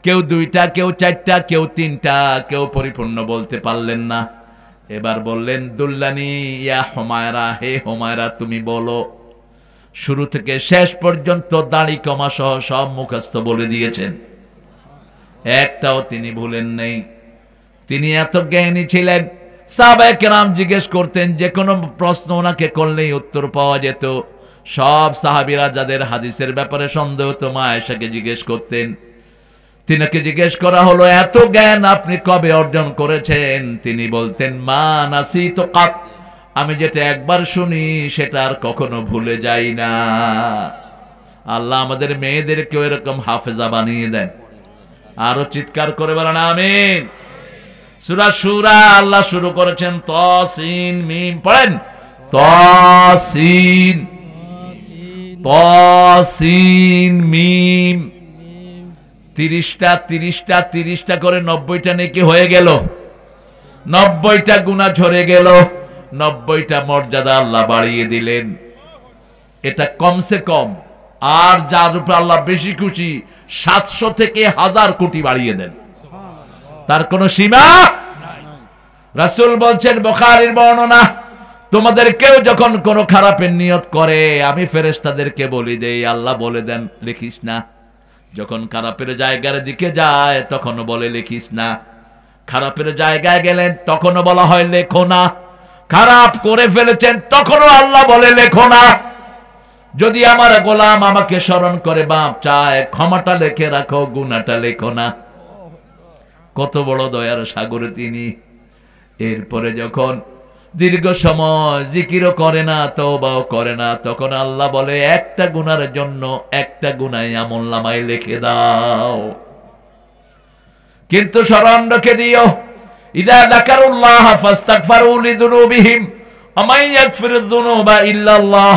কেউ দুইটা, কেউ চারটা, কেউ তিনটা, কেউ পরিপূর্ণ বলতে পারলেন না। এবার বললেন, দুল্লানি ইয়া হুমায়রা, হে হুমায়রা তুমি বলো। শুরু থেকে শেষ পর্যন্ত দাড়ি কমা সহ সব মুখস্থ বলে দিয়েছেন, একটাও তিনি ভুলেন নেই। তিনি এত জ্ঞানী ছিলেন, সাহাবায়ে কেরাম জিজ্ঞেস করতেন, যে কোনো প্রশ্ন ওনাকে করলেই উত্তর পাওয়া যেত। সব সাহাবীরা যাদের হাদিসের ব্যাপারে সন্দেহ হতো মা আয়েশাকে জিজ্ঞেস করতেন। তিনাকে জিজ্ঞেস করা হলো, এত জ্ঞান আপনি কবে অর্জন করেছেন? তিনি বলতেন, মা নাসিতু কাত, আমি যেটা একবার শুনি সেটা আর কখনো ভুলে যাই না। আল্লাহ আমাদের মেয়েদেরকেও এরকম হাফেজা বানিয়ে দেন। আরো চিৎকার করে বলেন আমিন। সূরা সূরা আল্লাহ শুরু করেছেন তাসিন মিম, পড়েন তাসিন তাসিন মিম। 30টা করে 90টা নেকি হয়ে গেল, 90টা গুনাহ ঝরে গেল, 90টা মর্যাদা আল্লাহ বাড়িয়ে দিলেন। এটা কমসে কম। আর যার উপর আল্লাহ বেশি খুশি 700 থেকে 1000 কোটি বাড়িয়ে দেন, তার কোনো সীমা নাই। রাসূল বলছেন, বুখারীর বর্ণনা, তোমাদের কেউ যখন কোনো খারাপের নিয়ত করে আমি ফেরেশতাদেরকে বলি দেই, আল্লাহ বলে দেন লিখিস না। যখন খারাপের জায়গার দিকে যায় তখনও বলে লিখিস না। খারাপের জায়গায় গেলেন তখনও বলা হয় লেখো না। খারাপ করে ফেলেছেন তখনও আল্লাহ বলে লেখো না। যদি আমার গোলাম আমাকে স্মরণ করে বাপ চায়, ক্ষমাটা লিখে রাখো, গুনাহটা লেখো না। কত বড় দয়ার সাগরে তিনি। এরপরে যখন দীর্ঘ সময় জিকিরও করে না, তওবাও করে না, তখন আল্লাহ বলে একটা গুনার জন্য একটা গুনাহ আমলনামায় লিখে দাও। কিন্তু স্মরণ রেখে দিও, ইদা যাকারুল্লাহ ফাস্তাগফিরু লিযুনুবিহিম ওয়া মান ইয়াগফিরুয যুনুবা ইল্লাল্লাহ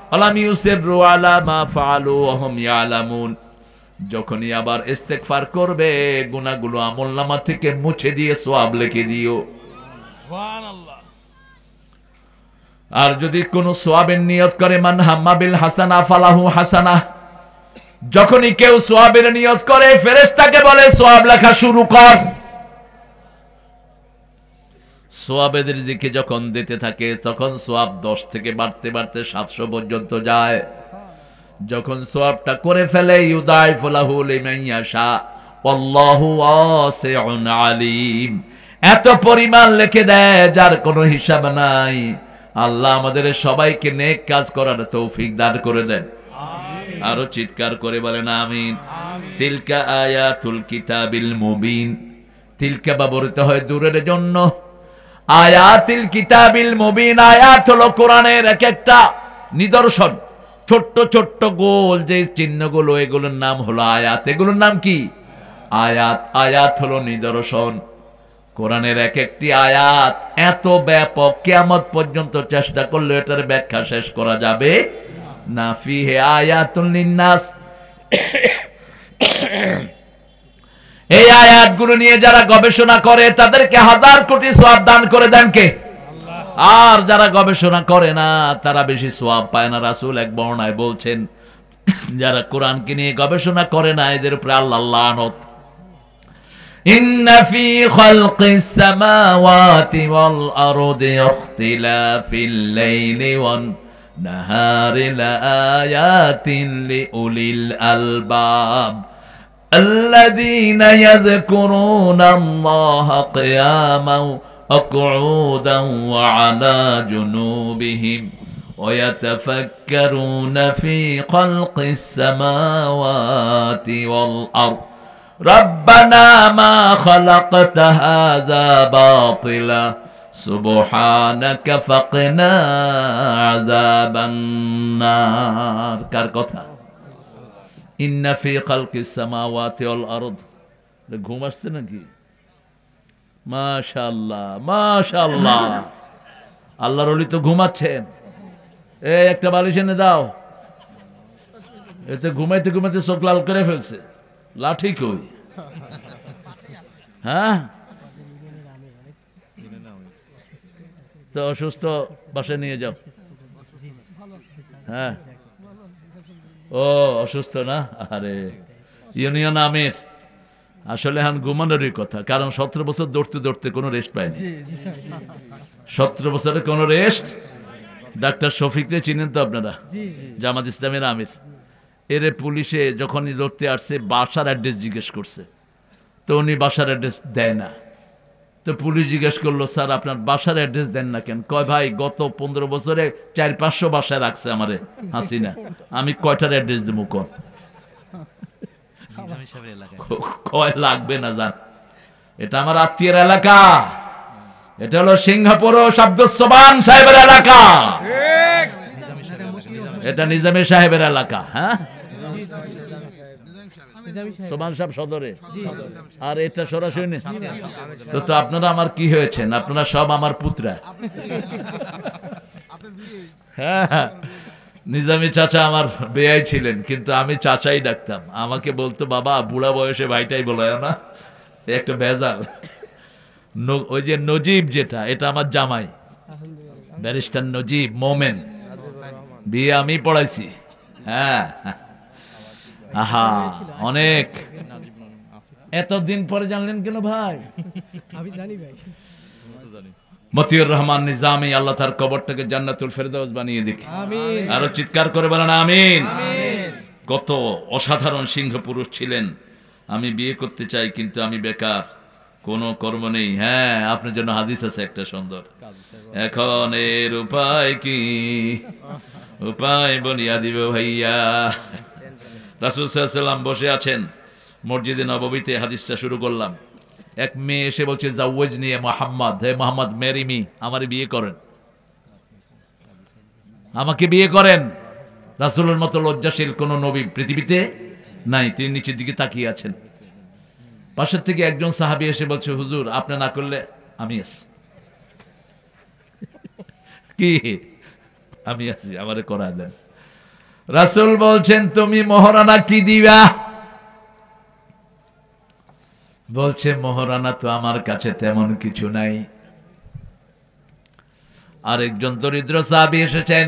ওয়া লাম ইউসিররু আলা মা ফাআলু ওয়া হুম ইয়ালামুন। যখনই আবার ইস্তেগফার করবে গুনাহগুলো আমলনামা থেকে মুছে দিয়ে সওয়াব লিখে দিও। সুবহানাল্লাহ। আর যদি কোন সওয়াবের নিয়ত করে, মান হাম্মা বিল হাসানা ফালাহু হাসানা, যখনই কেউ সওয়াবের নিয়ত করে ফেরেশতাকে বলে সওয়াব লেখা শুরু কর। সোয়াবের দিকে যখন দিতে থাকে তখন সোয়াব 10 থেকে বাড়তে বাড়তে 700 পর্যন্ত যায়। যখন সোয়াবটা করে ফেলে ইউদাইফু লাহু লিমান ইয়াশা আল্লাহু ওয়াসিউন আলিম, এত পরিমাণ লিখে দেয় যার কোনো হিসাব নাই। আল্লাহ আমাদের সবাইকে নেক কাজ করার তৌফিক দান করে দেন। আরো চিৎকার করে বলেন আমিন। তিলকা আয়াতুল কিতাবিল মুবিন, তিলকা ব্যবহৃত হয় দূরের জন্য। আয়াতিল কিতাবিল মুবিন, আয়াত হলো কোরআনের এক একটা নিদর্শন, ছোট্ট ছোট্ট গোল যে চিহ্নগুলো, এগুলোর নাম হলো আয়াত। এগুলোর নাম কি? আয়াত। আয়াত হলো নিদর্শন। কোরআনের এক একটি আয়াত এত ব্যাপক, কিয়ামত পর্যন্ত চেষ্টা করলে এটার ব্যাখ্যা শেষ করা যাবে না। ফিহে আয়াতুন লিন্নাস, এই আয়াতগুলো নিয়ে যারা গবেষণা করে তাদেরকে 1000 কোটি সওয়াব দান করে দেন কে? আর যারা গবেষণা করে না তারা বেশি সওয়াব পায় না। রাসূল এক বর্ণনায় বলছেন, যারা কোরআনকে নিয়ে গবেষণা করে না এদের উপরে আল্লাহর লানত। ইন্না ফি খালকিস সামাওয়াতি ওয়াল আরদি ইখতিলাফিল লাইলি ওয়ান নাহারি লাআয়াতিন লিউলিল আলবাব الذين يذكرون الله قياما وقعودا وعلى جنوبهم ويتفكرون في خلق السماوات والأرض ربنا ما خلقت هذا باطلا سبحانك فقنا عذاب النار। কার কথা? ইন্না ফি খালকিস সামাওয়াতি ওয়াল আরদ। ঘুম আসছে নাকি? মাশাআল্লাহ মাশাআল্লাহ, আল্লাহর ওলি তো ঘুমাচ্ছেন। এই একটা বালিশ এনে দাও, এতে ঘুমাইতে ঘুমাইতে চোখ লাল করে ফেলছে। লাঠি কই? হ্যাঁ, তো অসুস্থ বাসায় নিয়ে যাও। হ্যাঁ, ও অসুস্থ না? আরে ইউনিয়ন আমির, আসলে এখন ঘুমানোরই কথা, কারণ 17 বছর দৌড়তে দৌড়তে কোনো রেস্ট পায়নি। 17 বছরে কোনো রেস্ট। ডাক্তার শফিককে চিনেন তো আপনারা, জামাত ইসলামের আমির। এরে পুলিশে যখনই ধরতে আসছে বাসার অ্যাড্রেস জিজ্ঞেস করছে, তো উনি বাসার অ্যাড্রেস দেয় না। তো পুলিশ জিজ্ঞেস করলো, স্যার আপনার বাসার অ্যাড্রেস দেন না কেন? কয় ভাই গত 15 বছরে 400-500 বাসায় রাখছে আমারে হাসিনা, আমি কয়টার অ্যাড্রেস দেবো? কয় লাগবে না জান, এটা আমার আত্মীয়ের এলাকা, এটা হলো সিঙ্গাপুর আব্দুস সাহেবের এলাকা, এটা নিজামী সাহেবের এলাকা। হ্যাঁ, সোমান সাহেব সদরে, আর এটা সরাসরি। তো আপনারা আমার কি হয়েছেন? আপনারা সব আমার পুত্রা। হ্যাঁ, নিজামী চাচা আমার বেয়াই ছিলেন, কিন্তু আমি চাচাই ডাকতাম। আমাকে বলতো বাবা, বুড়া বয়সে ভাইটাই বলায় না, একটা ভেজাল। ওই যে নজিব, যেটা এটা আমার জামাই, ব্যারিস্টার নজিব মোমেন, বিয়ে আমি পড়াইছি। হ্যাঁ, আহা, অনেক। এতদিন পরে জানলেন কেন ভাই? আমি জানি ভাই। মতিউর রহমান নিজামী, আল্লাহ তার কবরটাকে জান্নাতুল ফেরদাউস বানিয়ে দেখি। আরো চিৎকার করে বলেন আমিন। কত অসাধারণ সিংহ পুরুষ ছিলেন। আমি বিয়ে করতে চাই কিন্তু আমি বেকার, কোনো কর্ম নেই। হ্যাঁ, আপনার জন্য হাদিস আছে একটা সুন্দর। এখন এর উপায় কি? উপায় বলিয়া দিব ভাইয়া। রাসূল সাল্লাল্লাহু আলাইহি ওয়াসাল্লাম বসে আছেন মসজিদে নববীতে, হাদিসটা শুরু করলাম। এক মেয়ে এসে বলছে, জাওয়াজনি মুহাম্মদ, হে মুহাম্মদ মেরি মি, আমারে বিয়ে করেন, আমাকে বিয়ে করেন। রাসূলের মতো লজ্জাশীল কোন নবী পৃথিবীতে নাই। তিনি নিচের দিকে তাকিয়ে আছেন। পাশের থেকে একজন সাহাবী এসে বলছে, হুজুর আপনি না করলে আমি আছি। কি? আমি আছি, আমারে করা দেন। রাসূল বলছেন, তুমি মহারানা কি দিবা? বলছে, মহারানা তো আমার কাছে তেমন কিছু নাই। আরেকজন দরিদ্র সাহাবী এসেছেন,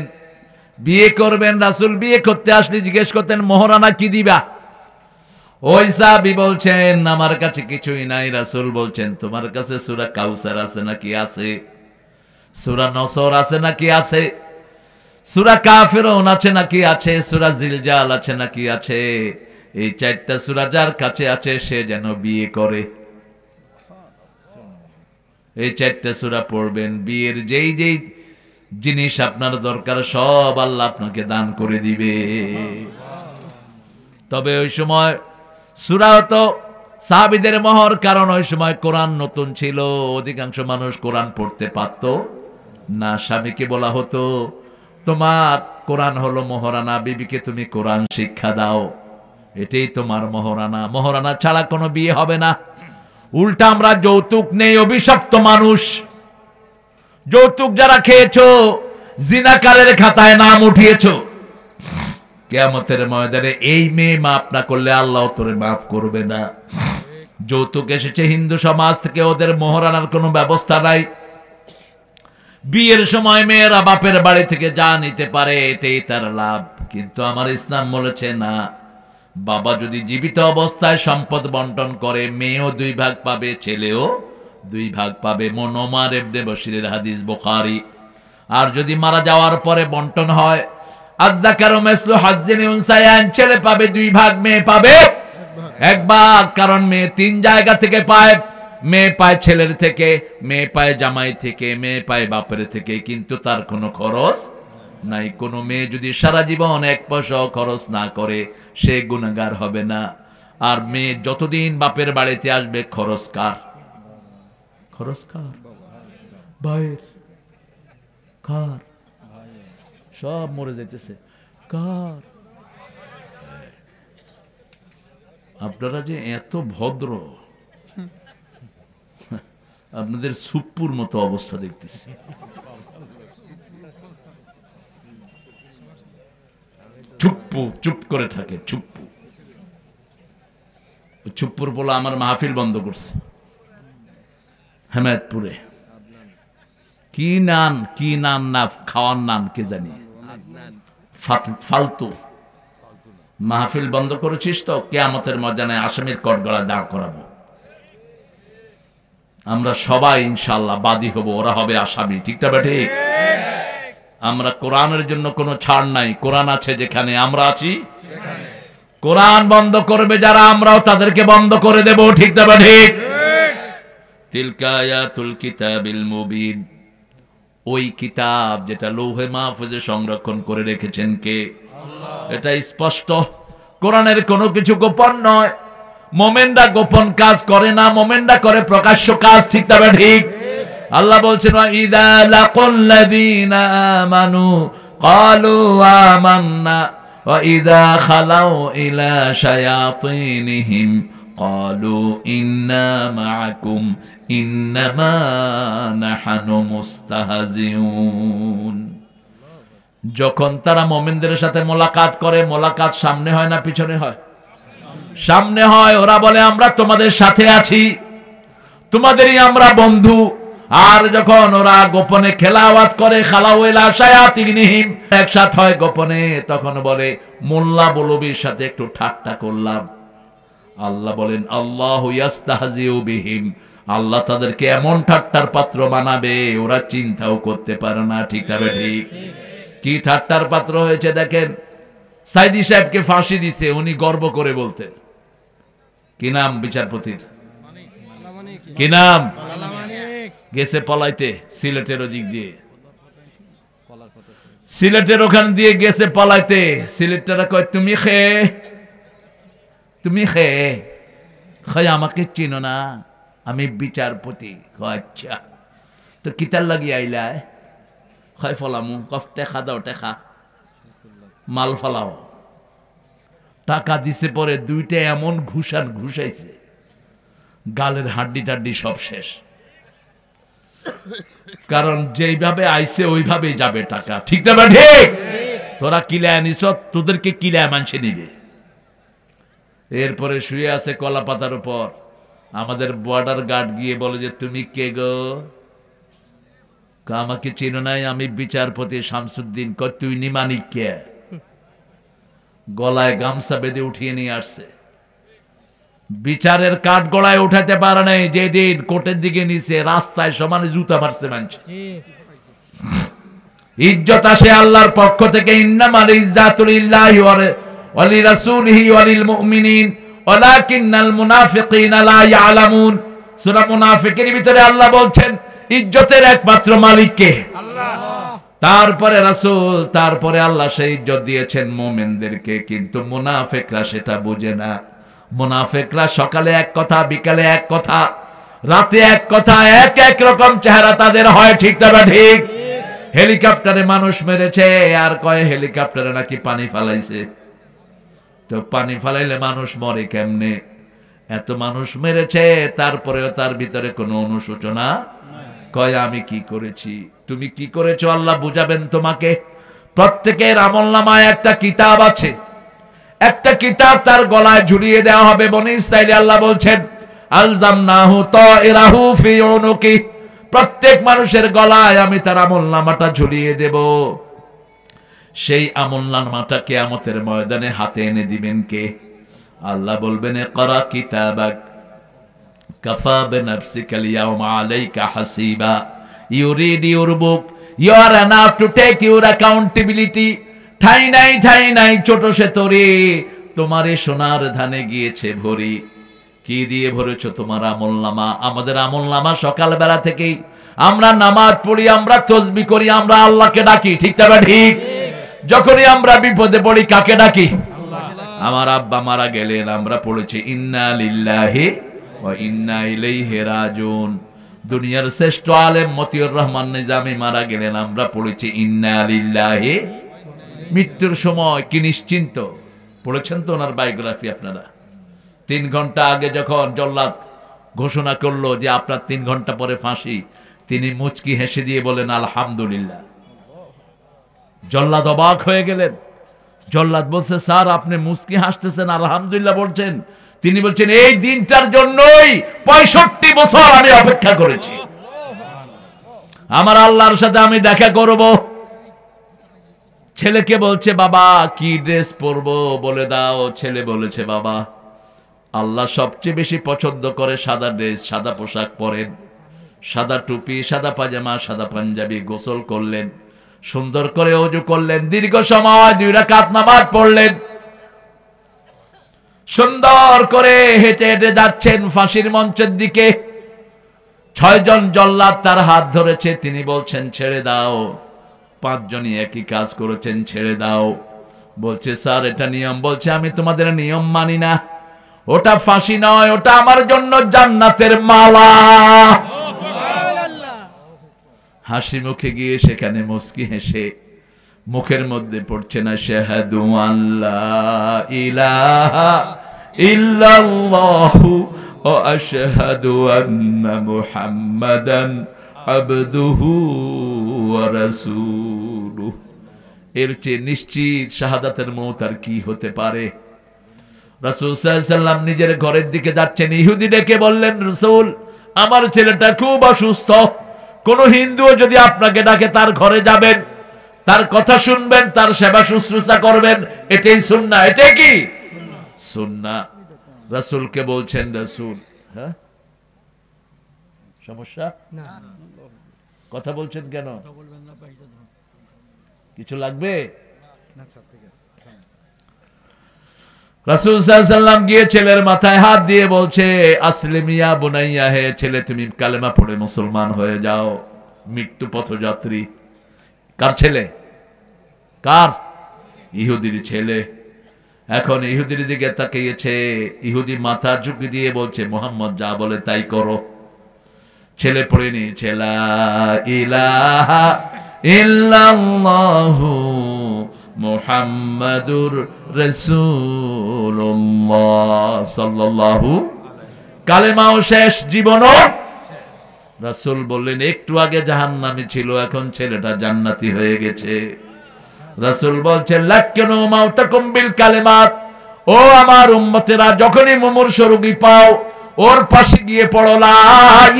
বিয়ে করবেন। রাসূল বিয়ে করতে আসলে জিজ্ঞেস করতেন, মহারানা কি দিবা? ওই সাহাবী বলছেন আমার কাছে কিছুই নাই। রাসূল বলছেন তোমার কাছে সূরা কাউসার আছে নাকি? আছে। সূরা নসর আছে নাকি? আছে। সূরা কাফিরুন আছে নাকি? আছে। সূরা জিলজাল আছে নাকি? আছে। এই চারটা সূরা যার কাছে আছে সে যেন বিয়ে করে। এই চারটা সূরা পড়বেন, বিয়ের যেই যেই জিনিস আপনার দরকার সব আল্লাহ আপনাকে দান করে দিবে। তবে ওই সময় সূরা তো সাহাবীদের মহর, কারণ ওই সময় কোরআন নতুন ছিল, অধিকাংশ মানুষ কোরআন পড়তে পারত না। স্বামীকে বলা হতো তোমার কোরআন হলো মহারানা, বিবিকে তুমি কোরআন শিক্ষা দাও, এটাই তোমার মহারানা। মহারানা ছাড়া কোনো বিয়ে হবে না। উল্টা আমরা যৌতুক নেই, অভিশপ্ত মানুষ। যৌতুক যারা খেয়েছো, জিনাকারের খাতায় নাম উঠিয়েছো, কিয়ামতের ময়দানে এই মেয়ে মাফ না করলে আল্লাহ তোরে মাফ করবে না। যৌতুক এসেছে হিন্দু সমাজ থেকে, ওদের মহারানার কোনো ব্যবস্থা নাই। বিয়ের সময় মেয়েরা বাপের বাড়ি থেকে যা নিতে পারে এটাই তার লাভ। কিন্তু আমার ইসলাম বলেছে না, বাবা যদি জীবিত অবস্থায় সম্পদ বন্টন করে মেয়েও 2 ভাগ পাবে, ছেলেও 2 ভাগ পাবে। ওমর ইবনে বশিরের হাদিস, বুখারী। আর যদি মারা যাওয়ার পরে বন্টন হয় আযযাকারু মিসলু হাজ্জিল উনসায়ান, ছেলে পাবে 2 ভাগ, মেয়ে পাবে 1 ভাগ। কারণ মেয়ে 3 জায়গা থেকে পায়। মেয়ে পায় ছেলের থেকে, মেয়ে পায় জামাই থেকে, মেয়ে পায় বাপের থেকে, কিন্তু তার কোনো খরচ নাই। কোনো মেয়ে যদি সারা জীবন 1 পয়সাও খরচ না করে সে গুনাহগার হবে না। আর মেয়ে যতদিন বাপের বাড়িতে আসবে খরচ কার? খরচ কার? ভাইয়ের। কার? সব মরে যাইতেছে। কার? আপনারা যে এত ভদ্র, আপনাদের সুপ্পুর মতো অবস্থা দেখতেছি। চুপ্পু, চুপ করে থাকে, চুপ্পু। চুপ্পুর বলে আমার মাহফিল বন্ধ করছে হেমায়তপুরে। কি নান, কি নান না খাওয়ার নাম কে জানি, ফালতু। মাহফিল বন্ধ করেছিস তো কিয়ামতের ময়দানে আসামির কটগড়া দাঁড় করাবো। আমরা সবাই ইনশাআল্লাহ বাদী হব, ওরা হবে আসামি। ঠিক না ঠিক? আমরা কোরআনের জন্য কোনো ছাড় নাই। কোরআন আছে যেখানে, আমরা আছি সেখানে। কোরআন বন্ধ করবে যারা, আমরাও তাদেরকে বন্ধ করে দেব। ঠিক না ঠিক? তিলকা আয়াতুল কিতাবিল মুবিন, ওই কিতাব যেটা লৌহে মাহফুজে সংরক্ষণ করে রেখেছেন কে? আল্লাহ। এটা স্পষ্ট। কোরআনের কোনো কিছু গোপন নয়। মোমেনরা গোপন কাজ করে না, মোমেনরা করে প্রকাশ্য কাজ। ঠিক না ঠিক? আল্লাহ বলছেন ওয়াইদা লাকুল্লাযীনা আমানু ক্বালু আমান্না ওয়াইদা খালাউ ইলা শায়াতিনিহিম ক্বালু ইন্না মাআকুম ইন্নামা নাহনু মুস্তাহজিউন। যখন তারা মুমিনদের সাথে মোলাকাত করে, মোলাকাত সামনে হয় না পিছনে হয়? সামনে হয়। ওরা বলে আমরা তোমাদের সাথে আছি, তোমাদেরই আমরা বন্ধু। আর যখন ওরা গোপনে খেলাওয়াত করে, খালাওয়েলা শায়াতিনিহিম, একসাথ হয় গোপনে, তখন বলে মোল্লা বলবির সাথে একটু ঠাট্টা করলাম। আল্লাহ বলেন আল্লাহু ইয়াস্তাহজিউ বিহিম, আল্লাহ তাদেরকে এমন ঠাট্টার পাত্র বানাবে ওরা চিন্তাও করতে পারে না। ঠিক না ঠিক? কি ঠাট্টার পাত্র হয়েছে দেখেন। সাইদি সাহেবকে ফাঁসি দিছে, উনি গর্ব করে বলতেন। কি নাম বিচারপতির? কি নাম? গেছে পলাইতে সিলেটের ওদিক দিয়ে, সিলেটের ওখান দিয়ে গেছে পলাইতে। সিলেটরা কয় তুমি খেয়ে, তুমি খেয়ে খাই আমাকে চিনো না, আমি বিচারপতি। আচ্ছা তো কিতার লাগি আইলায়? খাই ফলামু। কফ টেকা দাও, টেকা মাল ফলাও। টাকা দিছে পরে 2টা এমন ঘুষান ঘুষাইছে, গালের হাড্ডি টাড্ডি সব শেষ। কারণ যেইভাবে আইছে ওইভাবেই যাবে টাকা। ঠিক না ঠিক? তোরা কিলায় নিছ, তোদেরকে কিলায় মানছে নিবে। এরপরে শুয়ে আছে কলা পাতার উপর। আমাদের বর্ডার গার্ড গিয়ে বলে যে তুমি কে গো? আমাকে চিনো নাই, আমি বিচারপতি শামসুদ্দিন। কয় তুই নিমানিক কে? গলায় গামছা বেঁধে উঠিয়ে নিয়ে আসছে। বিচারের কাঠ গড়ায় উঠাতে পারে নাই, যেদিন কোর্টের দিকে নিচে রাস্তায় সমানে জুতা মারছে মানুষ। ইজ্জত আসে আল্লাহর পক্ষ থেকে, ইন্নামাল ইজ্জাতু লিল্লাহি ওয়া লিরাসূলিহি ওয়া লিল মুমিনিন ওয়ালাকিন্নাল মুনাফিকিনা লা ইয়ালামুন। সূরা মুনাফিকের ভিতরে আল্লাহ বলছেন ইজ্জতের একমাত্র মালিক কে? আল্লাহ। তারপরে রাসূল, তারপরে আল্লাহ সেই ইজ্জত দিয়েছেন মুমিনদেরকে, কিন্তু মুনাফিকরা সেটা বুঝে না। মুনাফিকরা সকালে এক কথা, বিকালে এক কথা, রাতে এক কথা, এক রকম চেহারা তাদের হয়, ঠিক তবে ঠিক। হেলিকপ্টারে মানুষ মেরেছে আর কয় হেলিকপ্টারে নাকি পানি ফালাইছে। তো পানি ফালাইলে মানুষ মরে কেমনে? এত মানুষ মেরেছে তারপরেও তার ভিতরে কোনো অনুশোচনা। কয় আমি কি করেছি? তুমি কি করেছো আল্লাহ বুঝাবেন তোমাকে। প্রত্যেকের আমলনামায় একটা কিতাব আছে, একটা কিতাব তার গলায় ঝুলিয়ে দেওয়া হবে। বনি ইসরাইলে আল্লাহ বলছেন আলজামনাহু তাইরাহু ফি উনুকি, প্রত্যেক মানুষের গলায় আমি তার আমলনামাটা ঝুলিয়ে দেব। সেই আমলনামাটা কিয়ামতের ময়দানে হাতে এনে দিবেন কে? আল্লাহ বলবেন ইকরা কিতাবাক কাফা বিনাফসিকা আল-ইয়াওমা আলাইকা হাসিবা। You read your book, you are enough to take your accountability. ঠাই নাই ছোট সে তরি, তোমার সোনার ধানে গিয়েছে ভরি। কি দিয়ে ভরেছো তোমার আমলনামা? আমাদের আমলনামা সকালবেলা থেকেই আমরা নামাজ পড়ি, আমরা তাসবিহ করি, আমরা আল্লাহকে ডাকি, ঠিক তবে ঠিক। যখনই আমরা বিপদে পড়ি কাকে ডাকি? আমার আব্বা মারা গেলেন, আমরা পড়েছি ইন্না লিল্লাহি ওয়া ইন্না ইলাইহি রাজিউন। দুনিয়ার শ্রেষ্ঠ আলেম মতিউর রহমান নিজামী মারা গেলেন, আমরা পড়েছি ইন্না লিল্লাহি। মৃত্যুর সময় কি নিশ্চিন্ত, পড়েছেন তো ওনার বায়োগ্রাফি আপনারা। 3 ঘন্টা আগে যখন জল্লাদ ঘোষণা করলো যে আপনার 3 ঘন্টা পরে ফাঁসি, তিনি মুচকি হেসে দিয়ে বলেন আলহামদুলিল্লাহ। জল্লাদ অবাক হয়ে গেলেন। জল্লাদ বলছে স্যার আপনি মুচকি হাসতেছেন, আলহামদুলিল্লাহ বলছেন? তিনি বলছেন এই দিনটার জন্যই 65 বছর আমি অপেক্ষা করেছি। আমার আল্লাহর সাথে আমি দেখা করব। ছেলেকে বলছে বাবা কি ড্রেস পরবো বলে দাও। ছেলে বলেছে বাবা আল্লাহ সবচেয়ে বেশি পছন্দ করে সাদা ড্রেস, সাদা পোশাক পরেন, সাদা টুপি, সাদা পাজামা, সাদা পাঞ্জাবি। গোসল করলেন, সুন্দর করে ওযু করলেন, দীর্ঘ সময় 2 রাকাত নামাজ পড়লেন, সুন্দর করে হেঁটে হেঁটে যাচ্ছেন ফাঁসির মঞ্চের দিকে। 6 জন জল্লাদ তার হাত ধরেছে, তিনি বলছেন ছেড়ে দাও। 5 জনই একই কাজ করেছেন, ছেড়ে দাও। বলছে স্যার এটা নিয়ম। বলছে আমি তোমাদের নিয়ম মানি না, ওটা ফাঁসি নয়, ওটা আমার জন্য জান্নাতের মালা। হাসি মুখে গিয়ে সেখানে মুস্কি হেসে মুখের মধ্যে পড়ছে না শাহাদু আল্লাহ ইলাহা ইল্লাল্লাহু ওয়া আশহাদু আন্না মুহাম্মাদান আবদুহু ওয়া রাসূলুহু। এর চেয়ে নিশ্চিত শাহাদাতের মওত আর কি হতে পারে? রাসূল সাল্লাল্লাহু আলাইহি ওয়াসাল্লাম নিজের ঘরের দিকে যাচ্ছেন, ইহুদি ডেকে বললেন রাসূল আমার ছেলেটা খুব অসুস্থ, কোন হিন্দুও যদি আপনাকে ডাকে তার ঘরে যাবেন, তার কথা শুনবেন, তার সেবা শুশ্রূষা করবেন, এটাই সুন্নাহ। এটাই কি সুন্নাহ? রাসূলকে বলছেন রাসূল হ্যাঁ সমস্যা না, কথা বলছেন কেন? কিছু লাগবে? রাসূল সাল্লাল্লাহু আলাইহি ওয়াসাল্লাম গিয়ে ছেলের মাথায় হাত দিয়ে বলছে আসলিমিয়া বুনাইয়া, হে ছেলে তুমি কালেমা পড়ে মুসলমান হয়ে যাও। মৃত্যু পথযাত্রী। কার ছেলে? কার? ইহুদির ছেলে। এখন ইহুদির দিকে তাকিয়েছে, ইহুদি মাথা ঝুঁকি দিয়ে বলছে মুহাম্মদ যা বলে তাই করো। ছেলে পড়ে নিয়েছে লা ইলাহা ইল্লাল্লাহু মুহাম্মাদুর রাসূলুল্লাহ সাল্লাল্লাহু। কালেমাও শেষ, জীবনও। রাসূল বললেন একটু আগে জাহান্নামী ছিল, এখন ছেলেটা জান্নাতি হয়ে গেছে। রাসূল বলছেন লাক্কিনু মাউতাকুম বিল কালিমাত, ও আমার উম্মতেরা যখনই মুমূর্ষু রোগী পাও ওর পাশে গিয়ে পড়ো লা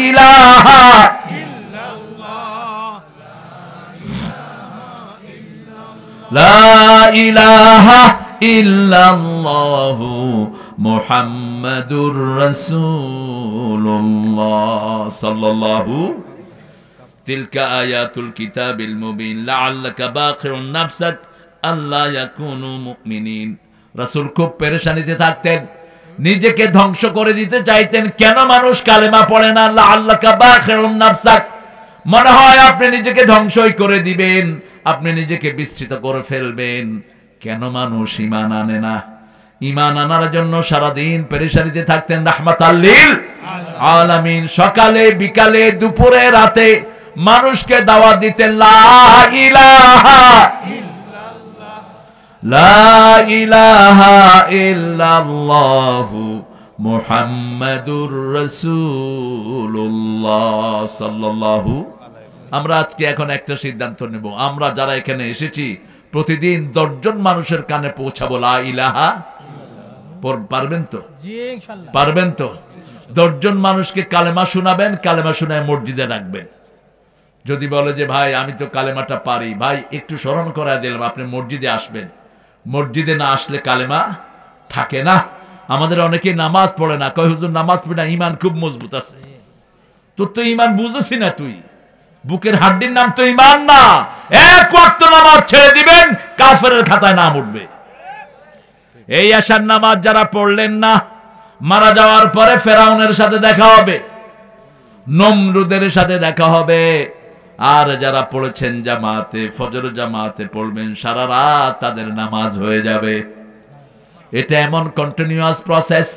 ইলাহা লা ইলাহা ইল্লাল্লাহু মুহাম্মাদুর রাসূলুল্লাহ সাল্লাল্লাহু তিলকা আয়াতুল কিতাবিল মুবিন লাআল্লাকা বাখিউন নাফসাক আল্লা ইয়াকুনু মুমিনিন। রাসূল খুব পেরেশানিতে থাকতেন, নিজেকে ধ্বংস করে দিতে চাইতেন। কেন মানুষ কালেমা পড়ে না? লাআল্লাকা বাখিউন নাফসাক, মনে হয় আপনি নিজেকে ধ্বংসই করে দিবেন, আপনি নিজেকে বিস্তৃত করে ফেলবেন। কেন মানুষ ঈমান আনে না? ঈমান আনার জন্য সারাদিন পেরেশানিতে থাকতেন রাহমাতাল লিল আলামিন। সকালে বিকালে দুপুরে রাতে মানুষকে দাওয়াত দিতেন লা ইলাহা ইল্লাল্লাহ, লা ইলাহা ইল্লাল্লাহু মুহাম্মাদুর রাসূলুল্লাহ সাল্লাল্লাহু। আমরা আজকে এখন একটা সিদ্ধান্ত নেব, আমরা যারা এখানে এসেছি প্রতিদিন 10 জন মানুষের কানে পৌঁছাবো লা ইলাহা। পারবেন তো? জি ইনশাআল্লাহ পারবেন তো? 10 জন মানুষকে কালেমা শোনাবেন, কালেমা শোনায় মসজিদে রাখবেন। যদি বলে যে ভাই আমি তো কালেমাটা পারি, ভাই একটু স্মরণ করায় দিলাম, আপনি মসজিদে আসবেন। মসজিদে না আসলে কালেমা থাকে না। আমাদের অনেকে নামাজ পড়ে না, কয় হুজুর নামাজ পড়ে না, ঈমান খুব মজবুত আছে। তোর তো ঈমান বুঝেছি না, তুই বুকের হাড্ডির নাম তো ঈমান না। এক ওয়াক্ত নামাজ ছেড়ে দিবেন, কাফেরের খাতায় নাম উঠবে। এই আশার নামাজ যারা পড়লেন না, মারা যাওয়ার পরে ফেরাউনের সাথে দেখা হবে, নমরুদের সাথে দেখা হবে। আর যারা পড়েছেন জামাতে, ফজর জামাতে পড়বেন, সারা রাত তাদের নামাজ হয়ে যাবে। এটা এমন কন্টিনিউয়াস প্রসেস,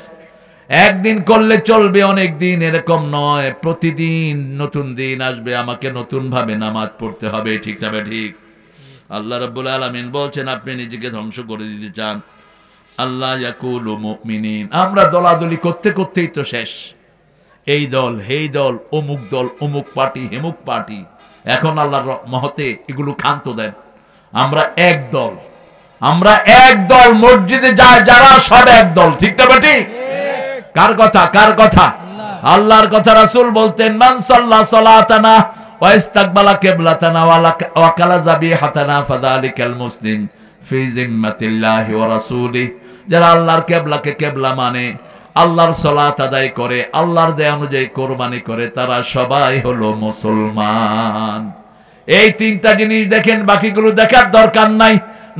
একদিন করলে চলবে অনেক দিন এরকম নয়। প্রতিদিন নতুন দিন আসবে, আমাকে নতুন ভাবে নামাজ পড়তে হবে। ঠিক না ঠিক? আল্লাহ রাব্বুল আলামিন বলছেন আপনি নিজেকে ধ্বংস করে দিতে চান, আল্লাহ ইয়াকুলু মুমিনিন। আমরা দলাদলি করতে করতেই তো শেষ। এই দল, হেই দল, অমুক দল, অমুক পার্টি, হেমুক পার্টি। এখন আল্লাহর মহতে এগুলো ক্ষান্ত দেন। আমরা এক দল, আমরা এক দল। মসজিদে যায় যারা সব এক দল। ঠিক না ঠিক? কার কথা? কার কথা? আল্লাহর কথা। রাসূল বলতেন মান সাল্লা সালাতানা ওয়া ইস্তাকবালা কিবলাতানা ওয়া কালা যাবিহাতানা ফাযালিকাল মুসলিম ফি জিম্মাতিল্লাহি ওয়া রাসূলিহি। যারা আল্লাহর কিবলাকে কিবলা মানে, আল্লাহর সালাত আদায় করে, আল্লাহর দেয়া অনুযায়ী কোরবানি করে, তারা সবাই হলো মুসলমান। এই তিনটা জিনিস দেখেন, বাকিগুলো দেখার দরকার নাই।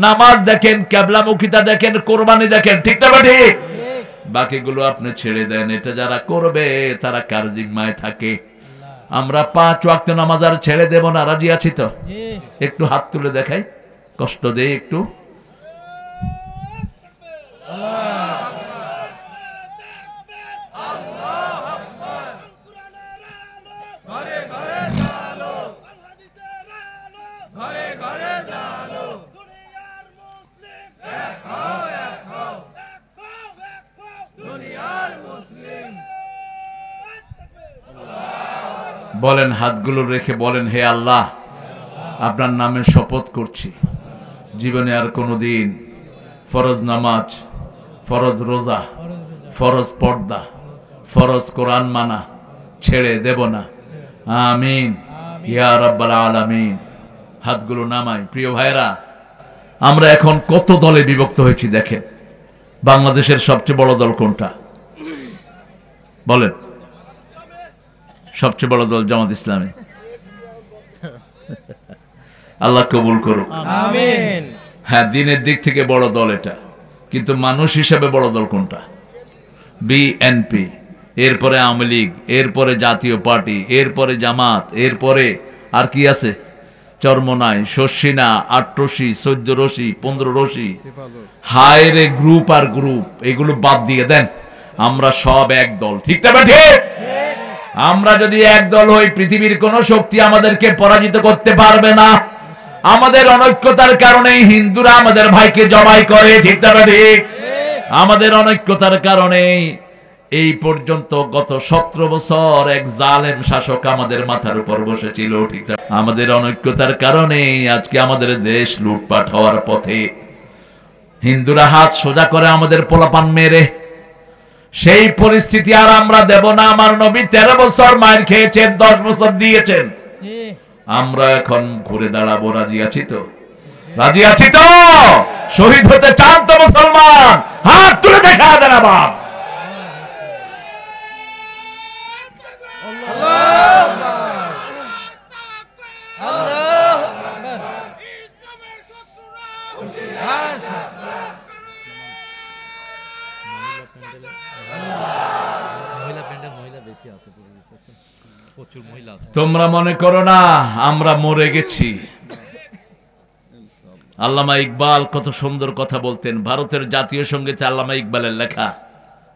নামাজ দেখেন, কিবলামুখিতা দেখেন, কোরবানি দেখেন। ঠিক না ঠিক? বাকিগুলো আপনি ছেড়ে দেন। এটা যারা করবে তারা কার জিম্মায় থাকে? আমরা 5 ওয়াক্ত নামাজ আর ছেড়ে দেব না। রাজি আছি তো? একটু হাত তুলে দেখাই, কষ্ট দেই একটু। বলেন, হাতগুলো রেখে বলেন, হে আল্লাহ, আপনার নামে শপথ করছি, জীবনে আর কোনোদিন ফরজ নামাজ, ফরজ রোজা, ফরজ পর্দা, ফরজ কোরআন মানা ছেড়ে দেব না। আমিন ইয়া রাব্বাল আলামিন। হাতগুলো নামাই। প্রিয় ভাইরা, আমরা এখন কত দলে বিভক্ত হয়েছি দেখেন। বাংলাদেশের সবচেয়ে বড় দল কোনটা বলেন? সবচেয়ে বড় দল জামাত ইসলামী। আল্লাহ কবুল করুক, আমিন। হ্যাঁ, দিনের দিক থেকে বড় দল এটা, কিন্তু মানুষ হিসেবে বড় দল কোনটা? বিএনপি, এরপরে আওয়ামী লীগ, এরপরে জাতীয় পার্টি, এরপরে জামাত, এরপরে আর কি আছে? চরমনাই, শর্ষিনা, 8 রশি, 14 রশি, 15 রশি। হায় রে, গ্রুপ আর গ্রুপ, এগুলো বাদ দিয়ে দেন। আমরা সব এক দল। ঠিক না ঠিক? আমরা যদি এক দল হই, পৃথিবীর কোন শক্তি আমাদেরকে পরাজিত করতে পারবে না। আমাদের অনৈক্যতার কারণে হিন্দুরা আমাদের ভাইকে জবাই করে। ঠিক না ঠিক? আমাদের অনৈক্যতার কারণে এই পর্যন্ত গত 17 বছর এক জালেম শাসক আমাদের মাথার উপর বসেছিল। ঠিক না? আমাদের অনৈক্যতার কারণে আজকে আমাদের দেশ লুটপাট হওয়ার পথে। হিন্দুরা হাত সোজা করে আমাদের পোলাপান মেরে। সেই পরিস্থিতি আর আমরা দেব না। আমার নবী 13 বছর মায়ের খেয়েছেন, 10 বছর দিয়েছেন। আমরা এখন ঘুরে দাঁড়াবো। রাজি আছি তো? রাজি আছি তো? শহীদ হতে চান তো মুসলমান? হাত তুলে দেখা দেন আবার। তোমরা মনে করো না আমরা মরে গেছি। আল্লামা ইকবাল কত সুন্দর কথা বলতেন, ভারতের জাতীয় সঙ্গীতে আল্লামা ইকবালের লেখা,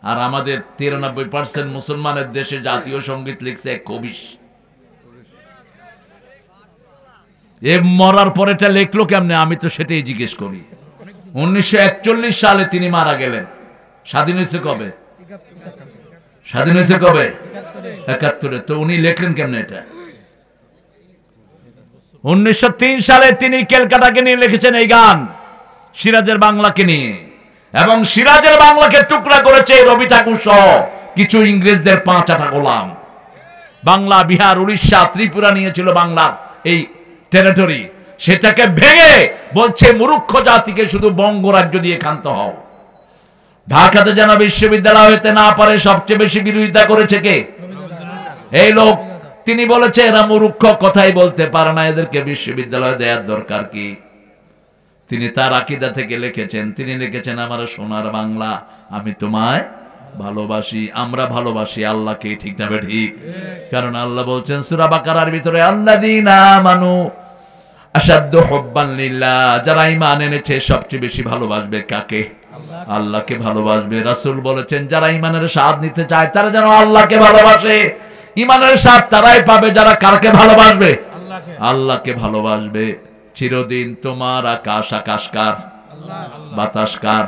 আর আমাদের 93% মুসলমানের দেশে জাতীয় সঙ্গীত লিখছে এক কবি। এ মরার পরেটা লেখলো কেমনে, আমি তো সেটাই জিজ্ঞেস করি। 1941 সালে তিনি মারা গেলেন। স্বাধীন হয়েছে কবে? স্বাধীন হয়েছে কবে? 71-এ। তো উনি লেখলেন কেমনে এটা? 1903 সালে তিনি ক্যালকাটাকে নিয়ে লিখেছেন এই গান, সিরাজের বাংলাকে নিয়ে। এবং সিরাজের বাংলাকে টুকরা করেছে রবি ঠাকুর সহ কিছু ইংরেজদের 5-8 গোলাম। বাংলা, বিহার, উড়িষ্যা, ত্রিপুরা নিয়েছিল বাংলার এই টেরিটরি। সেটাকে ভেঙে বলছে মূর্খ জাতিকে শুধু বঙ্গরাজ্য দিয়ে ক্ষান্ত হও। ঢাকাতে যেন বিশ্ববিদ্যালয় হতে না পারে সবচেয়ে বেশি বিরোধিতা করেছে কে? এই লোক। তিনি বলেছে এরা মূর্খ, কথাই বলতে পারে না, এদেরকে বিশ্ববিদ্যালয় দেওয়ার দরকার কি? তিনি তার আকীদা থেকে লিখেছেন, তিনি লিখেছেন আমার সোনার বাংলা, আমি তোমায় ভালোবাসি। আমরা ভালোবাসি আল্লাহকে, ঠিক না ঠিক? কারণ আল্লাহ বলছেন সূরা বাকারার ভিতরে, আল্লাযীনা আমানু আশাদ্দু হুব্বান লিল্লাহ, যারা ঈমান এনেছে সবচেয়ে বেশি ভালোবাসবে কাকে? আল্লাহকে ভালোবাসবে। রাসূল বলেছেন যারা ঈমানের স্বাদ নিতে চায় তারা যেন আল্লাহকে ভালোবাসে। ঈমানের স্বাদ তারাই পাবে যারা কারকে ভালোবাসবে? আল্লাহকে ভালোবাসবে। চিরদিন তোমার আকাশ আকাশকার, বাতাসকার।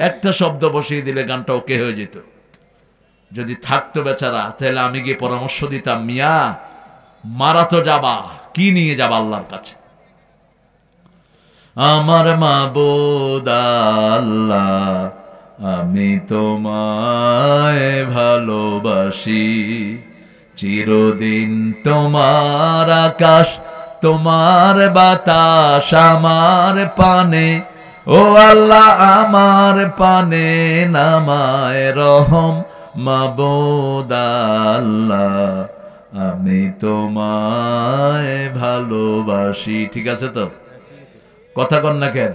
একটা শব্দ বসিয়ে দিলে গানটা ওকে হয়ে যেত। যদি থাকতো বেচারা, তাহলে আমি গিয়ে পরামর্শ দিতাম, মিয়া মারা তো যাবা, কি নিয়ে যাবা আল্লাহর কাছে? আমার মাবুদ আল্লাহ, আমি তোমায় ভালোবাসি। চিরদিন তোমার আকাশ, তোমার বাতাস আমার পানে। ও আল্লাহ আমার পানে নামায় রহম, মাবুদ আল্লাহ আমি তোমায় ভালোবাসি। ঠিক আছে তো? কথা কন না কেন?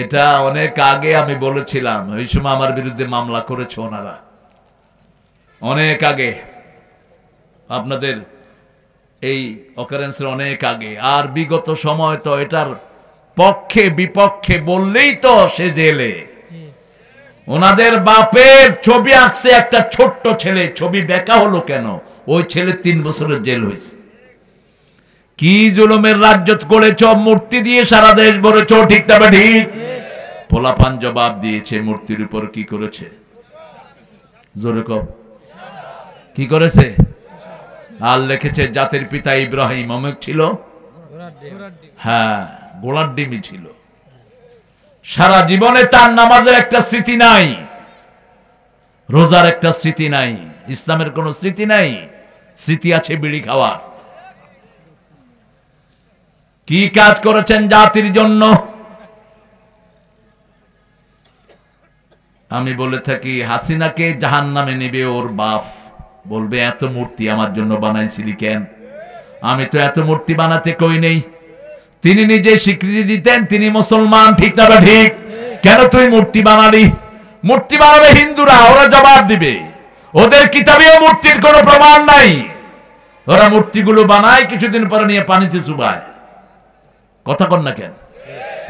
এটা অনেক আগে আমি বলেছিলাম, ওই সময় আমার বিরুদ্ধে মামলা করেছে ওনারা, অনেক আগে, আপনাদের এই অকারেন্সের অনেক আগে। আর বিগত সময় তো এটার পক্ষে বিপক্ষে বললেই তো সে জেলে। ওনাদের বাপের ছবি আঁকছে একটা ছোট্ট ছেলে, ছবি বেঁকা হলো কেন? ওই ছেলে 3 বছরের জেল হয়েছে। কি জুলুমের রাজ্য করেছ, মূর্তি দিয়ে সারা দেশ ভরেছ, ঠিক তবে ঠিক? পোলাপান জবাব দিয়েছে মূর্তির উপর কি করেছে? জোরে কম কি করেছে? আর লিখেছে জাতির পিতা ইব্রাহিম অমুক ছিল, হ্যাঁ গোলার ডিমি ছিল। সারা জীবনে তার নামাজের একটা স্মৃতি নাই, রোজার একটা স্মৃতি নাই, ইসলামের কোন স্মৃতি নাই। স্মৃতি আছে বিড়ি খাওয়ার। কি কাজ করেছেন জাতির জন্য? আমি বলে থাকি হাসিনাকে জাহান্নামে নেবে ওর বাপ, বলবে এত মূর্তি আমার জন্য বানাইছিলি কেন? আমি তো এত মূর্তি বানাতে কই নেই। তিনি নিজে স্বীকৃতি দিতেন তিনি মুসলমান, ঠিক না ঠিক? কেন তুই মূর্তি বানালি? মূর্তি বানাবে হিন্দুরা, ওরা জবাব দিবে। ওদের কিতাবেও মূর্তির কোনো প্রমাণ নাই। ওরা মূর্তিগুলো বানায়, কিছুদিন পরে নিয়ে পানিতে চুবায়। কথা কন না কেন?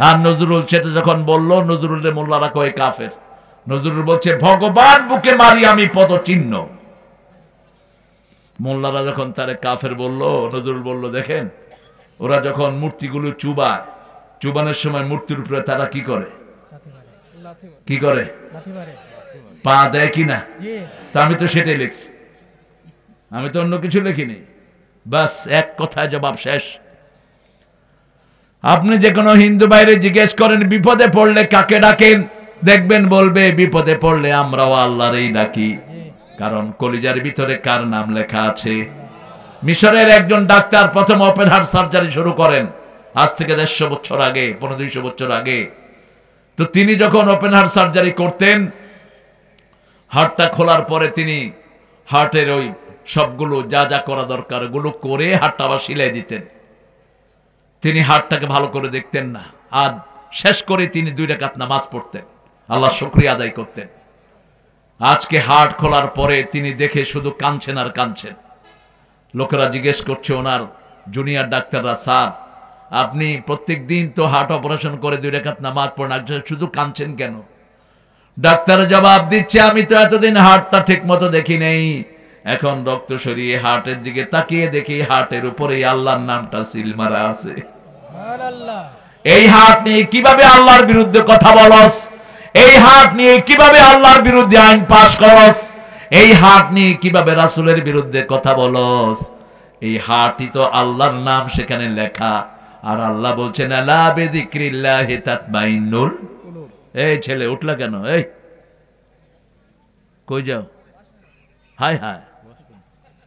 আর নজরুল সেটা যখন বললো, নজরুলের মোল্লারা কয় কাফের। নজরুল বলছে ভগবান বুকে মারি আমি পদচিহ্ন। মোল্লারা যখন তারে কাফের বললো, নজরুল বলল দেখেন ওরা যখন মূর্তিগুলো চুবায়, চুবানোর সময় মূর্তির উপরে তারা কি করে? কি করে? পা দেয় কিনা? তা আমি তো সেটাই লিখছি, আমি তো অন্য কিছু লিখিনি। বাস এক কথায় জবাব শেষ। আপনি যে কোনো হিন্দু বাইরে জিজ্ঞেস করেন বিপদে পড়লে কাকে ডাকেন, দেখবেন বলবে বিপদে পড়লে আমরাও আল্লাহরই ডাকি। কারণ কলিজার ভিতরে কার নাম লেখা আছে? মিশরের একজন ডাক্তার প্রথম ওপেন হার্ট সার্জারি শুরু করেন, আজ থেকে 150 বছর আগে, 200 বছর আগে। তো তিনি যখন ওপেন হার্ট সার্জারি করতেন, হার্টটা খোলার পরে তিনি হার্টের ওই সবগুলো যা যা করা দরকার ওগুলো করে হার্টটা আবার সিলাই দিতেন। তিনি হার্টটাকে ভালো করে দেখতেন না, আর শেষ করে তিনি 2 রাকাত নামাজ পড়তেন, আল্লাহর শুকরিয়া আদায় করতেন। আজকে হার্ট খোলার পরে তিনি দেখে শুধু কাঁদছেন আর কাঁদছেন। লোকেরা জিজ্ঞেস করছে ওনার জুনিয়র ডাক্তাররা, স্যার আপনি প্রত্যেক দিন তো হার্ট অপারেশন করে 2 রাকাত নামাজ পড়েন, শুধু কাঁদছেন কেন? ডাক্তার জবাব দিচ্ছে, আমি তো এতদিন হার্টটা ঠিক মতো দেখি নেই, এখন রক্ত সরিয়ে হার্টের দিকে তাকিয়ে দেখি হার্টের উপরে আল্লাহর নামটা সিল মারা আছে। এই হার্ট নিয়ে কিভাবে আল্লাহর বিরুদ্ধে কথা বলস? এই হার্ট নিয়ে কিভাবে আল্লাহর বিরুদ্ধে আইন পাস করস? এই হার্ট নিয়ে কিভাবে রাসূলের বিরুদ্ধে কথা বলস? এই হার্টই তো আল্লাহর নাম সেখানে লেখা, আর আল্লাহ বলছেন আলা বিযিক্রিল্লাহি তাতমাইন্নুল। এই ছেলে উঠলা কেন? এই কই যাও? হায় হায়,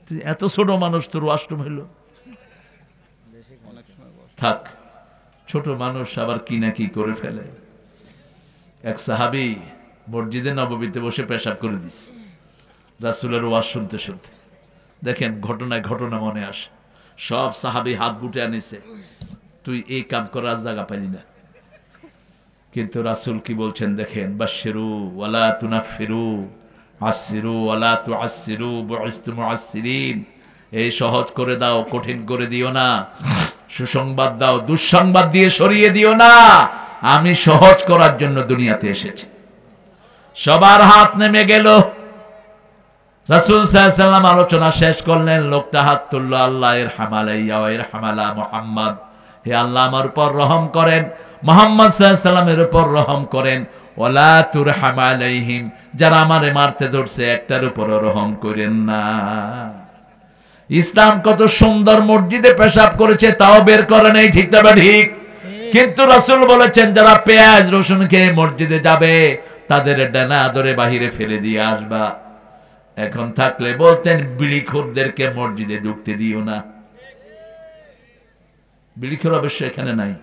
তুই এত ছোট মানুষ, তোর ওয়াশরুম হইল? থাক, ছোট মানুষ আবার কি না কি করে ফেলে। এক সাহাবী মসজিদে নববীতে বসে পেশাব করে দিছে রাসূলের ওয়াজ শুনতে শুনতে। দেখেন ঘটনায় ঘটনা মনে আসে। সব সাহাবী হাত গুটে আনিছে, তুই এই কাম করার জায়গা পাইলি না। কিন্তু রাসূল কি বলছেন দেখেন, বাশশিরু ওয়ালা তুনাফিরু, আসসিরু ওয়ালা তুআসসিরু, বুইসতু মুআসসিরিন। এই সহজ করে দাও, কঠিন করে দিও না। সুসংবাদ দাও, দুঃসংবাদ দিয়ে সরিয়ে দিও না। আমি সহজ করার জন্য দুনিয়াতে এসেছি। সবার হাত নেমে গেল। রাসূল সাল্লাল্লাহু আলাইহি ওয়াসাল্লাম আলোচনা শেষ করলেন। লোকটা হাত তুলল, আল্লাহ ইরহাম আলাইয়া ওয়া ইরহাম আলা মুহাম্মদ। হে আল্লাহ আমার উপর রহম করেন, মুহাম্মদ সাল্লাল্লাহু আলাইহি ওয়াসাল্লামের উপর রহম করেন। ওয়ালা তুরহাম আলাইহিম, যারা আমারে মারতে ধরছে একটার উপরও রহম করেন না। ইসলাম কত সুন্দর, মসজিদে পেশাব করেছে তাও বের করে নেই, ঠিক না ঠিক? কিন্তু রাসূল বলেছেন যারা পেঁয়াজ রসুন খেয়ে মসজিদে যাবে তাদের ডানা ধরে বাহিরে ফেলে দিয়ে আসবা। এখন থাকলে বলতেন বিড়িখোরদেরকে মসজিদে ঢুকতে দিও না। বিড়িখোর অবশ্য এখানে নাই,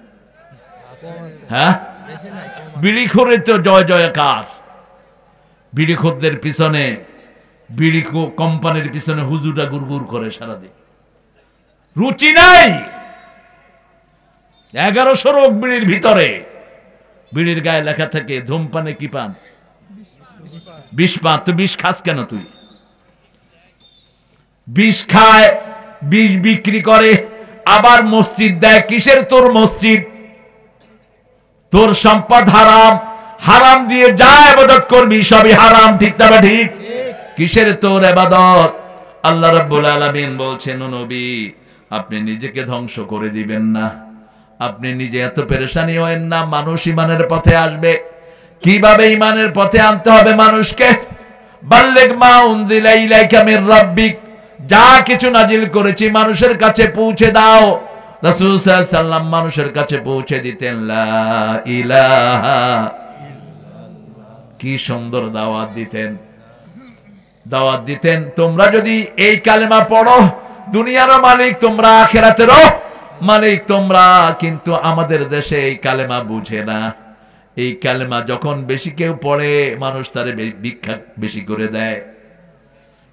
হ্যাঁ? বিড়িখোরের তো জয় জয়কার। বিড়িখোরদের পিছনে, বিড়ি কোম্পানির পিছনে হুজুরা গুড়গুড় করে সারাদিন, রুচি নাই। 1100 রোগ বিড়ির ভিতরে, বিড়ির গায়ে লেখা থাকে ধূমপানে কি পান? বিষ পান। তুই বিষ খাস কেন? তুই বিষ খায়, বিষ বিক্রি করে, আবার মসজিদ দেয়। কিসের তোর মসজিদ? তোর সম্পদ হারাম, হারাম দিয়ে যা ইবাদত করবি সবই হারাম, ঠিক না ঠিক? কিসের তোর ইবাদত? আল্লাহ রাব্বুল আলামিন বলছেন, ও নবী আপনি নিজেকে ধ্বংস করে দিবেন না, আপনি নিজে এত পেরেশানি হয়েন না। মানুষ ঈমানের পথে আসবে। কিভাবে ঈমানের পথে আনতে হবে মানুষকে? বাল্লিগ মা উনজিলা ইলাইকা মির রাব্বিক, যা কিছু নাজিল করেছি মানুষের কাছে পৌঁছে দাও। রাসূল সাল্লাল্লাহু আলাইহি ওয়াসাল্লাম মানুষের কাছে পৌঁছে দিতেন লা ইলাহা ইল্লাল্লাহ। কি সুন্দর দাওয়াত দিতেন, দাওয়াত দিতেন তোমরা যদি এই কালেমা পড়ো, দুনিয়ারও মালিক তোমরা, আখিরাতেরও মালিক তোমরা। কিন্তু আমাদের দেশে এই কালেমা বুঝে না। এই কালেমা যখন বেশি কেউ পড়ে মানুষ তারে ভিক্ষা বেশি করে দেয়।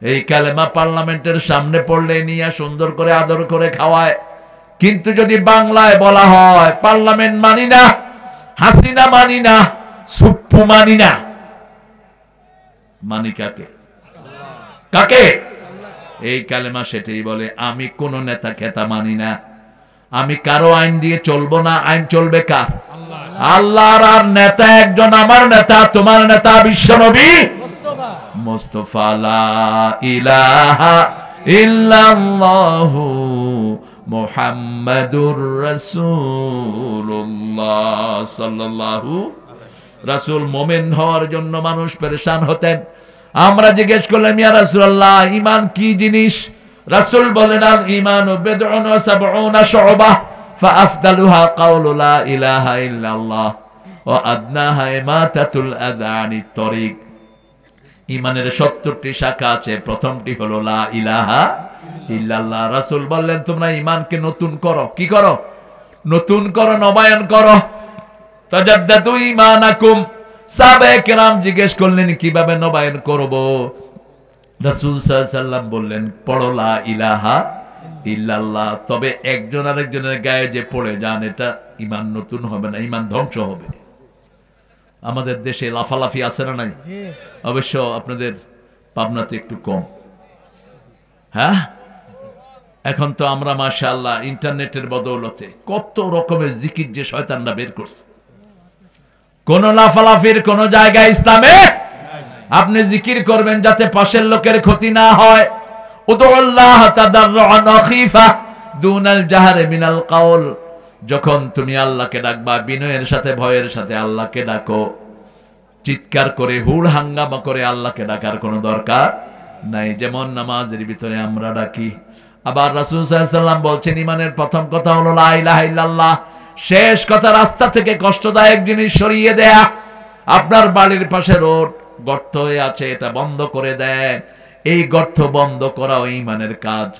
এই কালেমা পার্লামেন্টের সামনে পড়লে নিয়ে সুন্দর করে আদর করে খাওয়ায়। কিন্তু যদি বাংলায় বলা হয় পার্লামেন্ট মানি না, হাসিনা মানি না, সুপ্পু মানি না, মানি কাকে? কাকে? এই কালেমা সেটাই বলে, আমি কোন নেতা খেতা মানি না, আমি কারো আইন দিয়ে চলবো না। আইন চলবে কার? আল্লাহর। আর নেতা একজন, আমার নেতা, তোমার নেতা বিশ্বনবী মুস্তাফা। লা ইলাহা ইল্লাল্লাহু মুহাম্মাদুর রাসূলুল্লাহ সাল্লাল্লাহু। রাসূল মুমিন হওয়ার জন্য মানুষ পেরেশান হতেন। আমরা জিজ্ঞেস করলাম, ইয়া রাসূলুল্লাহ ঈমান কি জিনিস? রাসূল বলেন, আল ঈমানু বিদউন ওয়া সাবউনা শু'বাহ ফাআফদালুহা কাউলু লা ইলাহা ইল্লাল্লাহ ওয়া আদনাহা ইমাতাতুল আযা আনিত তরিক। ঈমানের 70টি শাখা আছে, প্রথমটি হলো লা ইলাহা ইল্লাল্লাহ। রাসূল বললেন তোমরা ঈমানকে নতুন করো। কি করো? নতুন করো, নবায়ন করো। তাজাদ্দাদু ঈমানাকুম। সাহাবায়ে কেরাম জিজ্ঞেস করলেন কিভাবে নবায়ন করব? রাসূল সাল্লাল্লাহু আলাইহি ওয়াসাল্লাম বললেন, পড়ো লা ইলাহা ইল্লাল্লাহ। তবে একজন আরেকজনের গায়ে যে পড়ে যান, এটা ঈমান নতুন হবে না, ঈমান ধ্বংস হবে। আমাদের দেশে লাফালাফি আছে না নাই? অবশ্য আপনাদের পাবনাতে একটু কম। হ্যাঁ, এখন তো আমরা মাশাআল্লাহ ইন্টারনেটের বদৌলতে কত রকমের জিকির যে শয়তানরা বের করছে। কোন লাফালাফির কোন জায়গা ইসলামে? আপনি জিকির করবেন যাতে পাশের লোকের ক্ষতি না হয়। উদুল্লাহ তাদাররুআন ওয়া খীফা দুনাল জাহরি মিনাল কাউল। যখন তুমি আল্লাহকে ডাকবা বিনয়ের সাথে, ভয়ের সাথে আল্লাহকে ডাকো। চিৎকার করে হুড় হাঙ্গামা করে আল্লাহকে ডাকার কোনো দরকার নাই, যেমন নামাজের ভিতরে আমরা ডাকি। আবার রাসূল সাল্লাল্লাহু আলাইহি ওয়াসাল্লাম বলছেন ঈমানের প্রথম কথা হলো লা ইলাহা ইল্লাল্লাহ। শেষ কথা রাস্তা থেকে কষ্টদায়ক জিনিস সরিয়ে দেয়া। আপনার বাড়ির পাশে রোড গর্ত হয়ে আছে, এটা বন্ধ করে দেন। এই গর্ত বন্ধ করাও ঈমানের কাজ।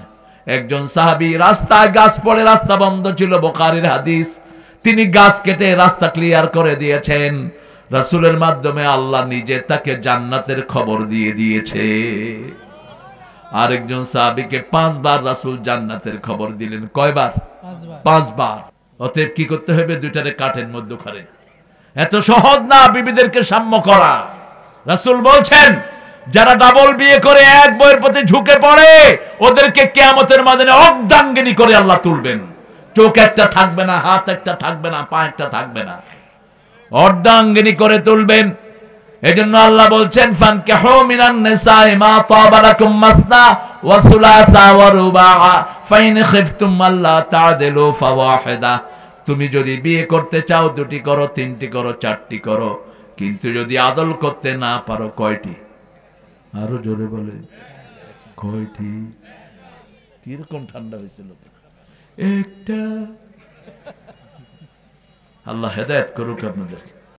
একজন সাহাবী রাস্তায় গাছ পড়ে রাস্তা বন্ধ ছিল, বুখারীর হাদিস। তিনি গাছ কেটে রাস্তা ক্লিয়ার করে দিয়েছেন। রাসূলের মাধ্যমে আল্লাহ নিজে তাকে জান্নাতের খবর দিয়ে দিয়েছে। আরেকজন সাহাবীকে 5 বার রাসূল জান্নাতের খবর দিলেন। কয়বার? 5 বার। অতএব কি করতে হবে? দুইটারে কাঠের মধ্যে করে। এত সহজ না বিবিদেরকে সাম্য করা। রাসূল বলছেন যারা ডাবল বিয়ে করে এক বইয়ের প্রতি ঝুঁকে পড়ে, ওদেরকে কিয়ামতের ময়দানে অর্ধাঙ্গিনী করে আল্লাহ তুলবেন। চোখ একটা থাকবে না, হাত একটা থাকবে না, পা একটা থাকবে না, অর্ধাঙ্গিনী করে তুলবেন। এজন্য আল্লাহ বলছেন ফানকিহু মিনান নিসাই মা তাবা লাকুম মাসনা ওয়া সুলাসা ওয়া রুবা' ফাইন খিফতুম আল্লা তা'দিলু ফাওয়াহিদা। তুমি যদি বিয়ে করতে চাও দুটি করো, তিনটি করো, চারটি করো, কিন্তু যদি আদল করতে না পারো কয়টি? আরো জোরে বলে কয়টি? কিরকম ঠান্ডা হয়েছিল? একটা। আল্লাহ হেদায়েত করুক আপনাদের।